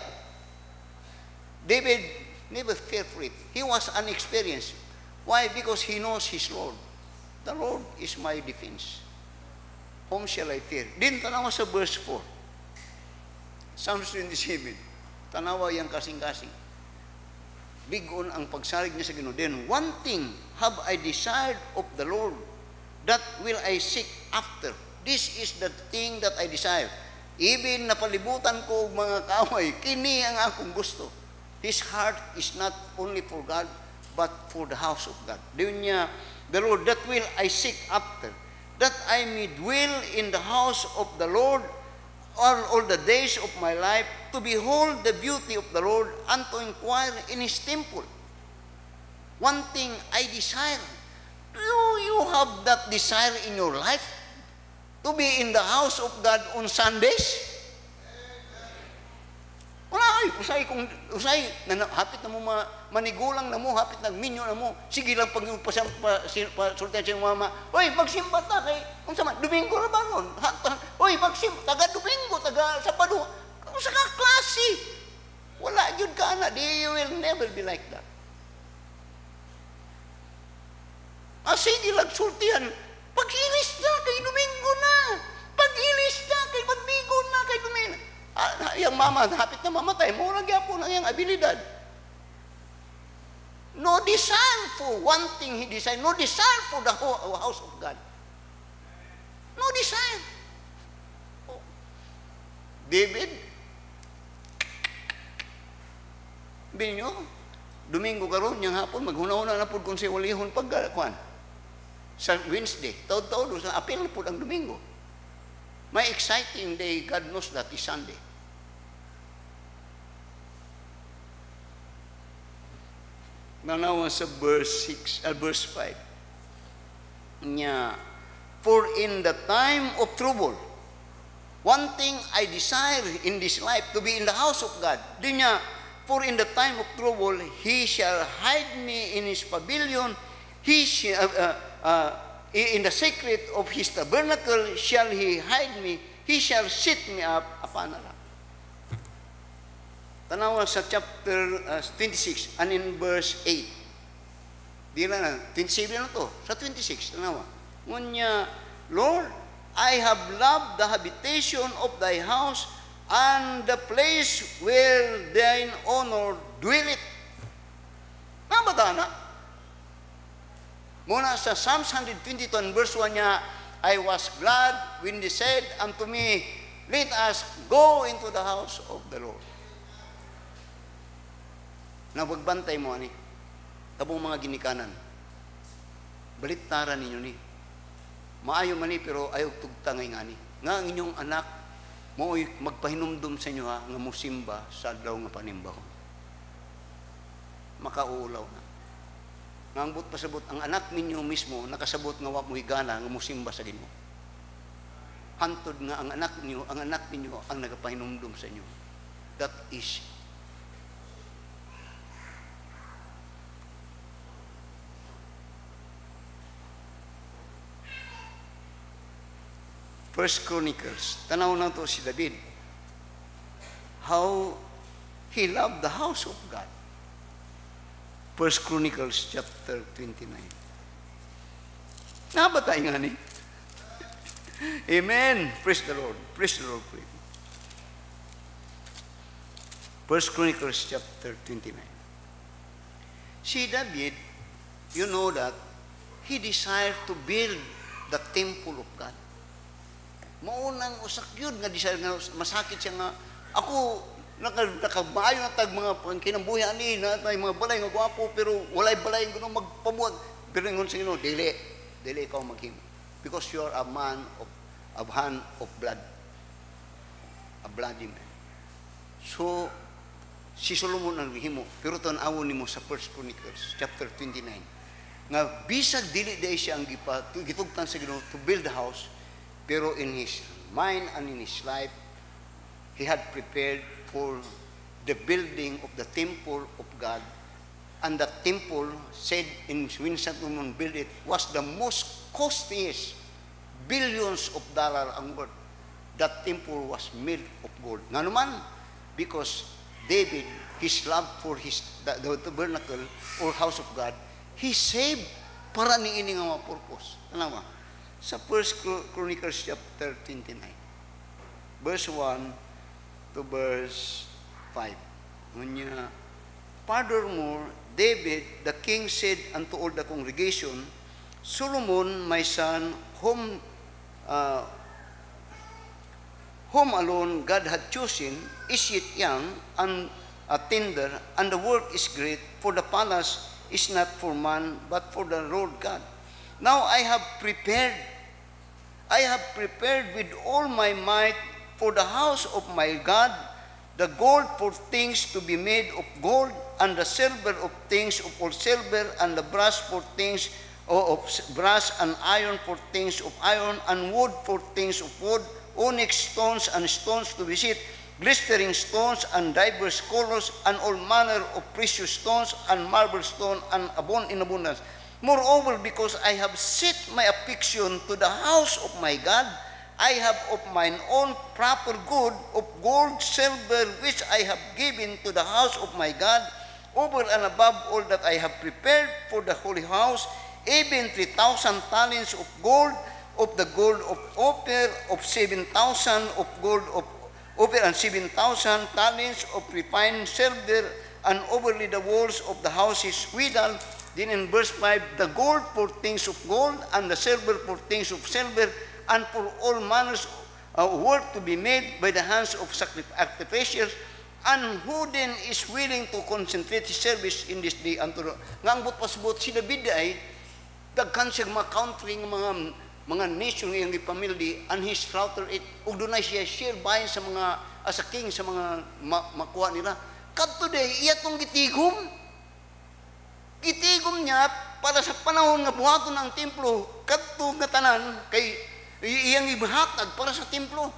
David never feared for it. He was unexperienced. Why? Because he knows his Lord. The Lord is my defense. Whom shall I fear? Din tanawa sa verse 4. Psalms 27. Tanawa yang kasing-kasing. Bigon ang pagsalig niya sa Ginoo. Then one thing have I desired of the Lord, that will I seek after. This is the thing that I desire. Even napalibutan ko mga kaaway, kini ang akong gusto. His heart is not only for God, but for the house of God. Doon niya, the Lord, that will I seek after, that I may dwell in the house of the Lord all the days of my life, to behold the beauty of the Lord, and to inquire in His temple. One thing I desire. Do you have that desire in your life? To be in the house of God on Sundays? Wala ay, usay, hapit na mo manigulang na mo, hapit na minyo na mo, sige lang pag pasultihan siya ng mama, oy, magsimba ta kay, kung sama, Domingo na ba nun? Oy, magsimba, taga Domingo, taga Sabado, kung sa kaklase, wala yun ka na, you will never be like that. Sige lang sultihan, pag-ilis na kay Domingo na, pag-ilis na kay Pagbigo na kay Domingo. Yung mama, hapit na mamatay, mura gyapon ang yung abilidad. No desire for one thing he desired, no desire for the house of God. No desire. Oh. David, binyo, Domingo karon yang hapon, maghuna-huna na po kung siya walihon pagkakuan. Sa Wednesday, taod-taod, sa apel na po ang Domingo. May exciting day, God knows that is Sunday. Nanawa sa verse 5 niya, for in the time of trouble, one thing I desire in this life, to be in the house of God. Di niya, for in the time of trouble, He shall hide me in His pavilion, He shall, in the secret of His tabernacle shall He hide me, He shall set me up upon a rock. Tanawa sa chapter 26, and in verse 8. Di na, 27 na to. Sa 26, tanawa. Ngunya, Lord, I have loved the habitation of Thy house, and the place where Thine honor dwelleth. Nabata na? Muna sa Psalms 122 verse 1 niya, I was glad when they said unto me, let us go into the house of the Lord. Nawagbantay mo ani, kabong mga ginikanan, balittaran ninyo ni. Maayo man ni, pero ayaw tugtangay nga ni. Nga ang inyong anak, moo'y magpahinumdum sa inyo ha, nga musimba sa adlaw nga panimbaho. Makauulaw na. Nga ang but pasabot, ang anak ninyo mismo, nakasabot nga wap mo higana, nga musimba sa Ginoo. Hantod nga ang anak ninyo ang nagapahinumdum sa inyo. That is First Chronicles, tanaw na to si David. How he loved the house of God. First Chronicles chapter 29. Nabatay nga ni. Amen. Praise the Lord. Praise the Lord. First Chronicles chapter 29. Si David, you know that, he desired to build the temple of God. Maunang usak yun nga desire nga masakit siya nga ako nakabaayo na tag mga kinambuhi ani na tay mga balay nga gwapo pero walay balay kuno magpamuag pero ingon sa Ginoo dili ikaw maghimo because you are a man of hand of blood, a bloody man. So, si Solomon ang himo, pero tan-awon nimo sa 1 Chronicles chapter 29. Nga bisag dili day siya ang gitugtan sa Ginoo to build the house, pero in his mind and in his life he had prepared for the building of the temple of God. And that temple, said in when Solomon built it, was the most costliest, billions of dollars ang worth. That temple was made of gold. Nga naman, because David, his love for the tabernacle or house of God, he saved para ni ini nga mga purpose. Tanawa, sa 1 Chronicles chapter 29, verse 1 to verse 5. Ngunya, furthermore, David, the king, said unto all the congregation, Solomon, my son, whom alone God had chosen, is yet young and tender, and the work is great, for the palace is not for man, but for the Lord God. Now I have prepared with all my might for the house of my God, the gold for things to be made of gold, and the silver of things of all silver, and the brass for things of brass, and iron for things of iron, and wood for things of wood, onyx stones and stones to be set, glistering stones and diverse colors, and all manner of precious stones and marble stone, and in abundance. Moreover, because I have set my affection to the house of my God, I have of mine own proper good of gold, silver, which I have given to the house of my God, over and above all that I have prepared for the holy house, even 3,000 talents of gold, of the gold of Ophir, of 7,000 of gold of Ophir, and 7,000 talents of refined silver, and overlay the walls of the houses withal. Then in verse 5, the gold for things of gold, and the silver for things of silver, and for all manners of work to be made by the hands of sacrificers, and who then is willing to concentrate his service in this day unto the... Nga ang pasbot si David ay daghan siya mga country mga nation yang ipamildi, and he slaughtered it, ug dunay siya share bahin sa mga as a king sa mga makuha nila. Kadto day iya tong gitigom niya para sa panahon nga buhaton ang templo, kadto nga tanan kay iyang ibahatag para sa templo.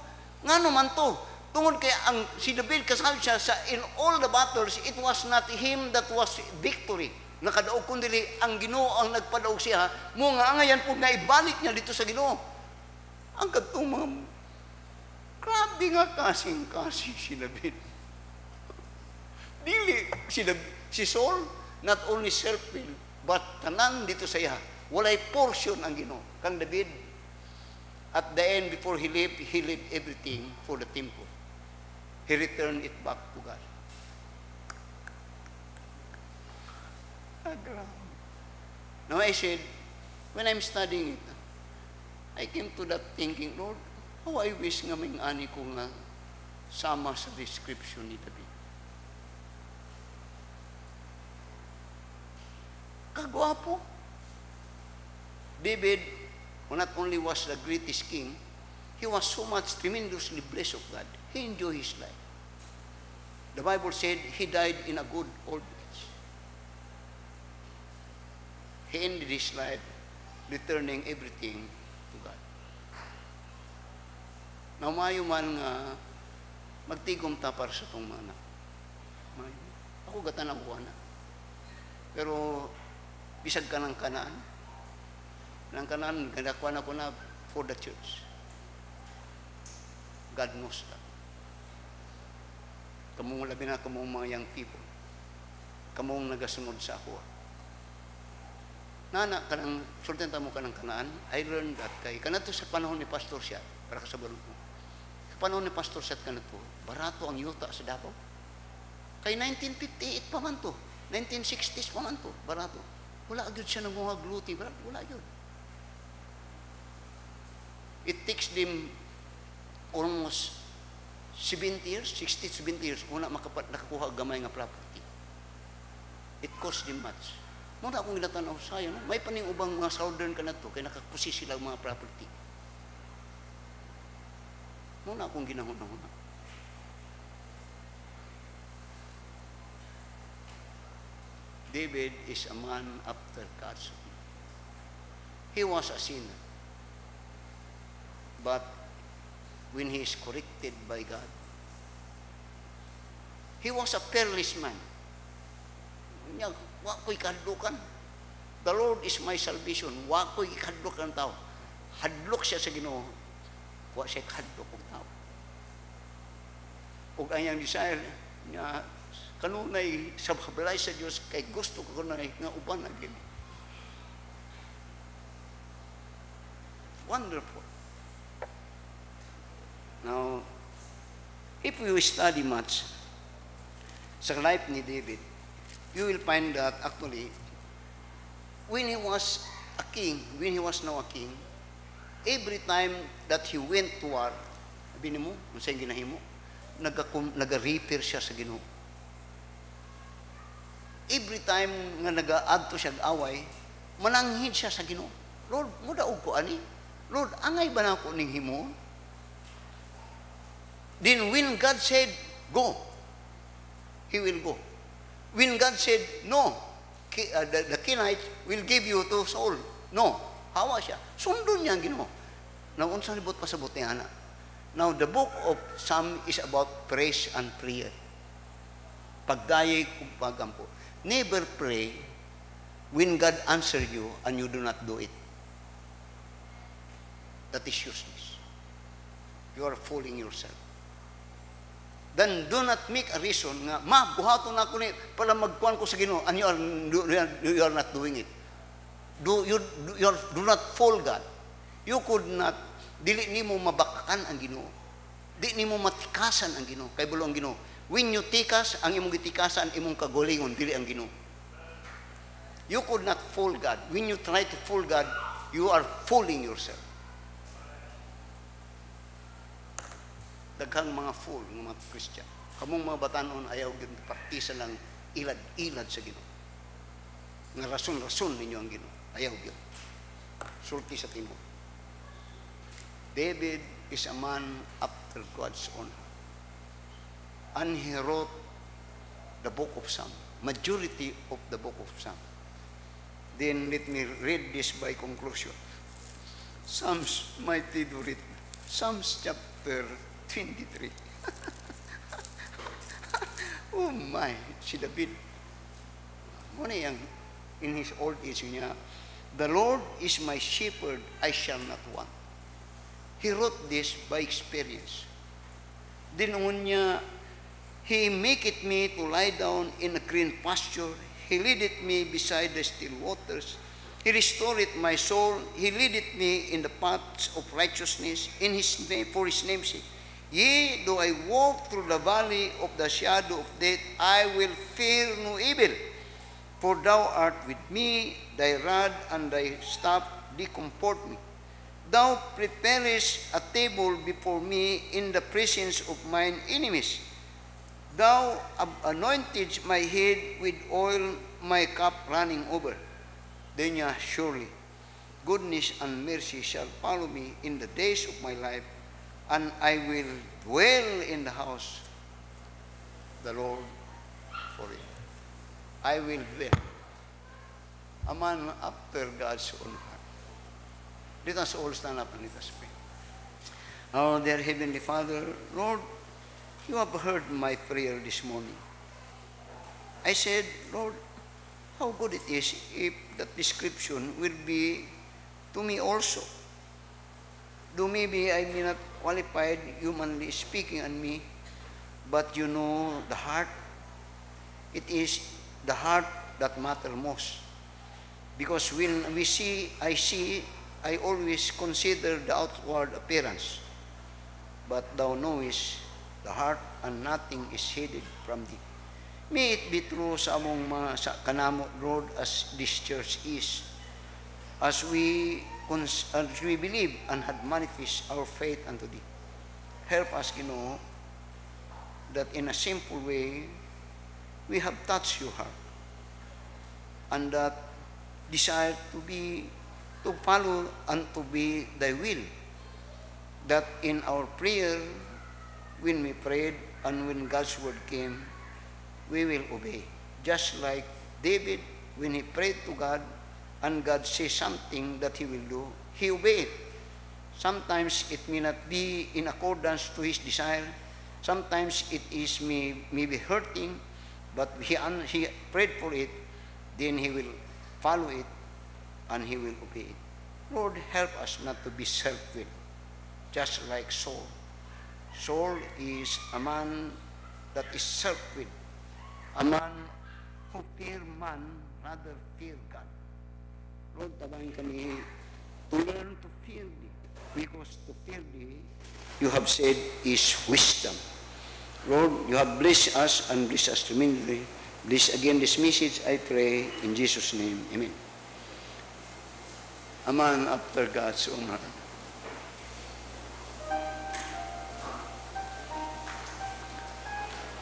Ngano man to, tungod kay ang si David kasal siya sa in all the battles, it was not him that was victory. Nakadaog kundi ang Ginoo ang nagpadaog siya, mo nga ngayon po na ibalik niya dito sa Ginoo. Ang kadtong mga grabe nga kasing-kasing si David. Dili si Saul, not only self-will, but tanan dito sa iya, walay portion ang Ginoo. Kang David, at the end, before he left everything for the temple. He returned it back to God. Now I said, when I'm studying it, I came to that thinking, Lord, how I wish nga may ani ko nga sama sa description ni David. Kagwapo. David, who not only was the greatest king, he was so much tremendously blessed of God. He enjoyed his life. The Bible said he died in a good old age. He ended his life returning everything to God. Now, mayo man nga magtigom ta para sa itong mga anak. Ako gatan ako na. Pero bisag ka ng kanaan. Ng kanaan, ganakuan ako na for the church. God knows that. Kamong labi na kamong mga young people. Kamong nagasunod sa ako. Nana, kanang sultan mo ka ng kanaan, I learned that kay kanato sa panahon ni Pastor Siat, para kasabalon mo. Sa panahon ni Pastor Siat kanato, barato ang yuta sa Davao. Kay 1958 pa man to, 1960s pa man to, barato. Wala agad siya ng mga gluti, wala agad. It takes them almost 70 years, 60, 70 years, una nakakuha gamay nga property. It cost them much. Muna akong ginatanaw sayang, no? May paning ubang mga southern ka na to, kaya nakakusi sila mga property. Muna akong ginahuna-huna. David is a man after God's own. He was a sinner. But when he is corrected by God, he was a peerless man. Wa ko'y kahadlukan. The Lord is my salvation. Wa ko'y kahadlukan ng tao. Hadlok siya sa Ginoo. Wa siya kahadlok ng tao. Ug anyang desire niya kanunay sa kabalay sa Dios kay gusto ko kanunay nga uban agin. Wonderful. Now, if you study much sa life ni David, you will find that actually, when he was a king, when he was now a king, every time that he went to war, sabi mo, masayang ginahimo, nag-repair siya sa Ginoo. Every time nga nag-aadto siya away, mananghid siya sa Ginoo. Lord, mudaog ko ani? Lord, angay ba na ako ning himo? Then when God said, go, he will go. When God said, no, the Kenite will give you to Saul. No, hawa siya. Sundon niya ang Ginoo. Now, unsang libot pa sa niya na. Now, the book of Psalm is about praise and prayer. Pagdayay kung pagampo. Never pray when God answer you and you do not do it. That is useless. You are fooling yourself. Then do not make a reason nga, buhaton ako ni para magkuhan ko sa Ginoo and you are not doing it. Do not fool God. You could not, dili nimo mabakakan ang Ginoo. Di nimo matikasan ang Ginoo. Kay bulo ang Ginoo. When you tikas, ang imong gitikasan, imong kagulingon, dili ang Ginoo. You could not fool God. When you try to fool God, you are fooling yourself. Daghang mga fool, mga Christian. Kamong mga batanon ayaw gyud partisa lang ilad-ilad sa Ginoo. Nga rason-rason ninyo ang Ginoo. Ayaw gyud. Sulti sa timo. David is a man after God's own heart. And he wrote the book of Psalm. Majority of the book of Psalm. Then let me read this by conclusion. Psalms, my favorite. Psalms chapter 23. Oh my, si David. Muna yang in his old age niya, the Lord is my shepherd, I shall not want. He wrote this by experience. Dinungon niya, He maketh me to lie down in a green pasture. He leadeth me beside the still waters. He restoreth my soul. He leadeth me in the paths of righteousness in His name, for His name's sake. Yea, though I walk through the valley of the shadow of death, I will fear no evil. For thou art with me, thy rod and thy staff, they comfort me. Thou preparest a table before me in the presence of mine enemies. Thou anointest my head with oil, my cup running over. Then surely goodness and mercy shall follow me in the days of my life, and I will dwell in the house of the Lord forever. I will dwell. A man after God's own heart. Let us all stand up and let us pray. Oh, dear Heavenly Father, Lord, you have heard my prayer this morning. I said, Lord, how good it is if that description will be to me also. Though maybe I may not qualified humanly speaking on me, but you know the heart. It is the heart that matters most. Because when I always consider the outward appearance. But thou knowest the heart, and nothing is hidden from thee. May it be true sa among mga sa kanamo, Lord, as this church is, as we believe and had manifest our faith unto thee. Help us, Ginoo, that in a simple way we have touched your heart, and that desire to follow and to be thy will. That in our prayer, when we prayed and when God's word came, we will obey. Just like David, when he prayed to God and God says something that he will do, he obeyed. Sometimes it may not be in accordance to his desire. Sometimes it is may be hurting, but he prayed for it, then he will follow it and he will obey it. Lord, help us not to be self-willed, just like Saul. Saul is a man that is self-willed, a man who fear man rather fear God. Lord, tabahin kami to learn to fear Thee, because to fear Thee, you have said, is wisdom. Lord, you have blessed us and blessed us tremendously. Bless again this message, I pray, in Jesus' name. Amen. A man after God's own heart.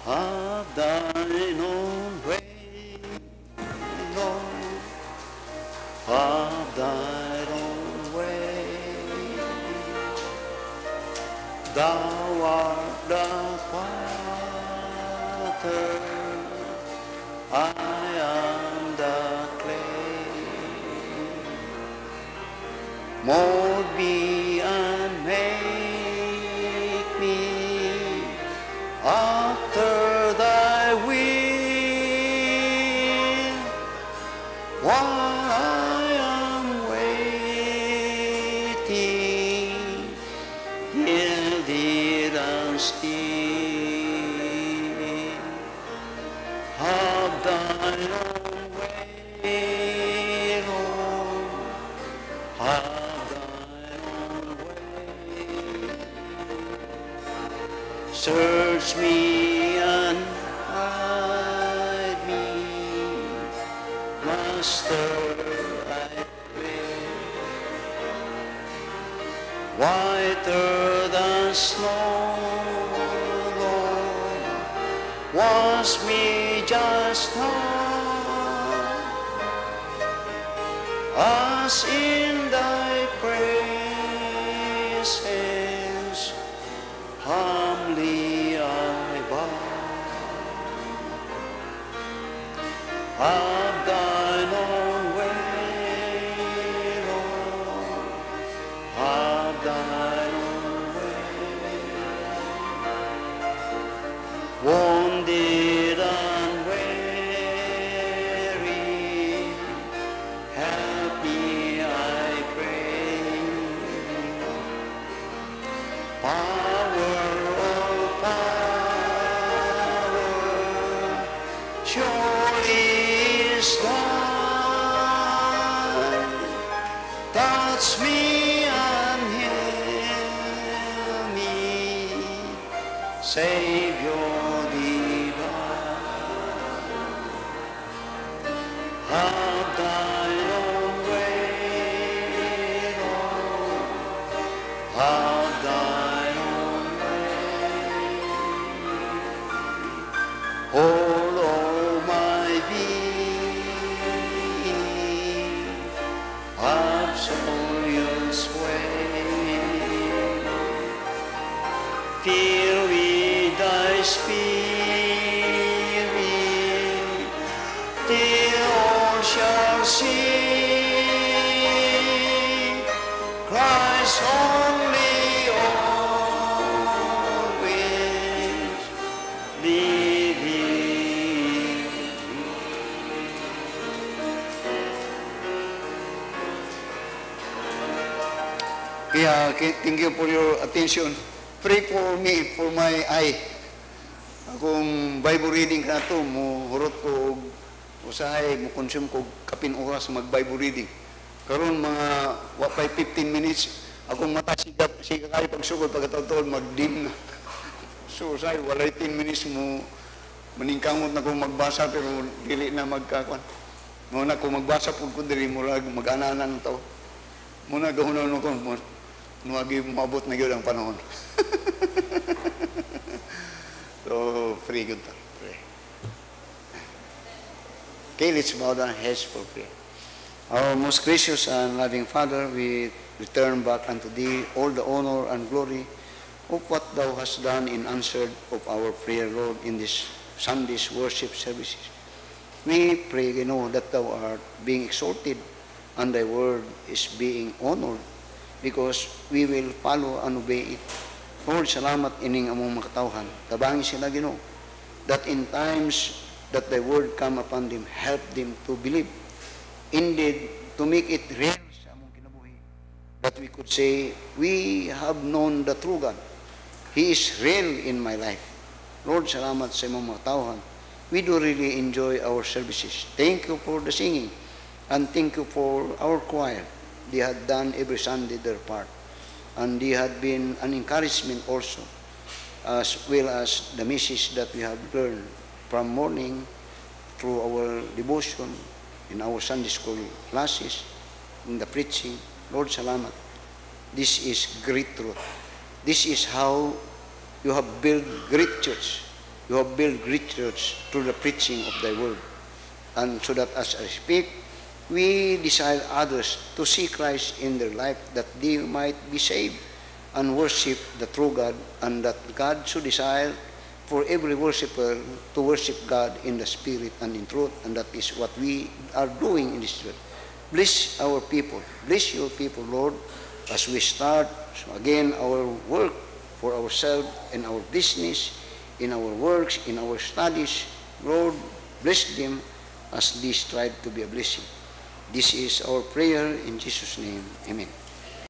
Have thine own way, Lord. Have thine own way. Thou art the potter, I am the clay. Mold me and make me after thy will, while I am waiting, yielded and still. Have thine own way, Lord. Have thine own way. Search me and hide me, Master, I pray. Whiter than snow, Lord, wash me just now, as in thy presence humbly I bow. Have thine own way, Lord. Have thine own way. Wounded and weary, help me, I pray. Power, oh power, surely is thine. Touch me and heal me, Savior divine. Have thine own way, Lord. Have thine own way. Hold all my being, absolute sway. Fill with thy spirit, till all shall see Christ only, always living. Kaya, thank you for your attention. Pray for me, for my eye. Akong Bible reading ka na ito, mo hurot ko, usahay, mo consume ko kapin oras mag-Bible reading. Karon mga wapay 15 minutes, akong mata siga kayo pagsugod, pagkataon mag-dim na. So usahay, walay 10 minutes mo, maningkamot na kong magbasa, pero dili na magkakuan. Muna kung magbasa po ko, dili mo mag-ananan ng tao. Muna gahunan ko, nuwagi mabot na yun ang panahon. So, free good to pray. Okay, let's bow down heads for prayer. Our most gracious and loving Father, we return back unto Thee all the honor and glory of what Thou hast done in answer of our prayer, Lord, in this Sunday's worship services. We pray, that Thou art being exalted and Thy word is being honored because we will follow and obey it. Lord, salamat ining among makatawhan. Tabangin sila, that in times that Thy word come upon them, help them to believe. Indeed, to make it real sa among kinabuhi, that we could say, we have known the true God. He is real in my life. Lord, salamat sa imong mga tauhan. We do really enjoy our services. Thank you for the singing, and thank you for our choir. They had done every Sunday their part, and they had been an encouragement also, as well as the message that we have learned from morning through our devotion, in our Sunday school classes, in the preaching. Lord, salamat. This is great truth. This is how you have built great church. You have built great church through the preaching of Thy word. And so that as I speak, we desire others to see Christ in their life, that they might be saved and worship the true God, and that God should desire for every worshiper to worship God in the Spirit and in truth, and that is what we are doing in this church. Bless our people. Bless your people, Lord, as we start again our work for ourselves and our business, in our works, in our studies. Lord, bless them as they strive to be a blessing. This is our prayer in Jesus' name. Amen.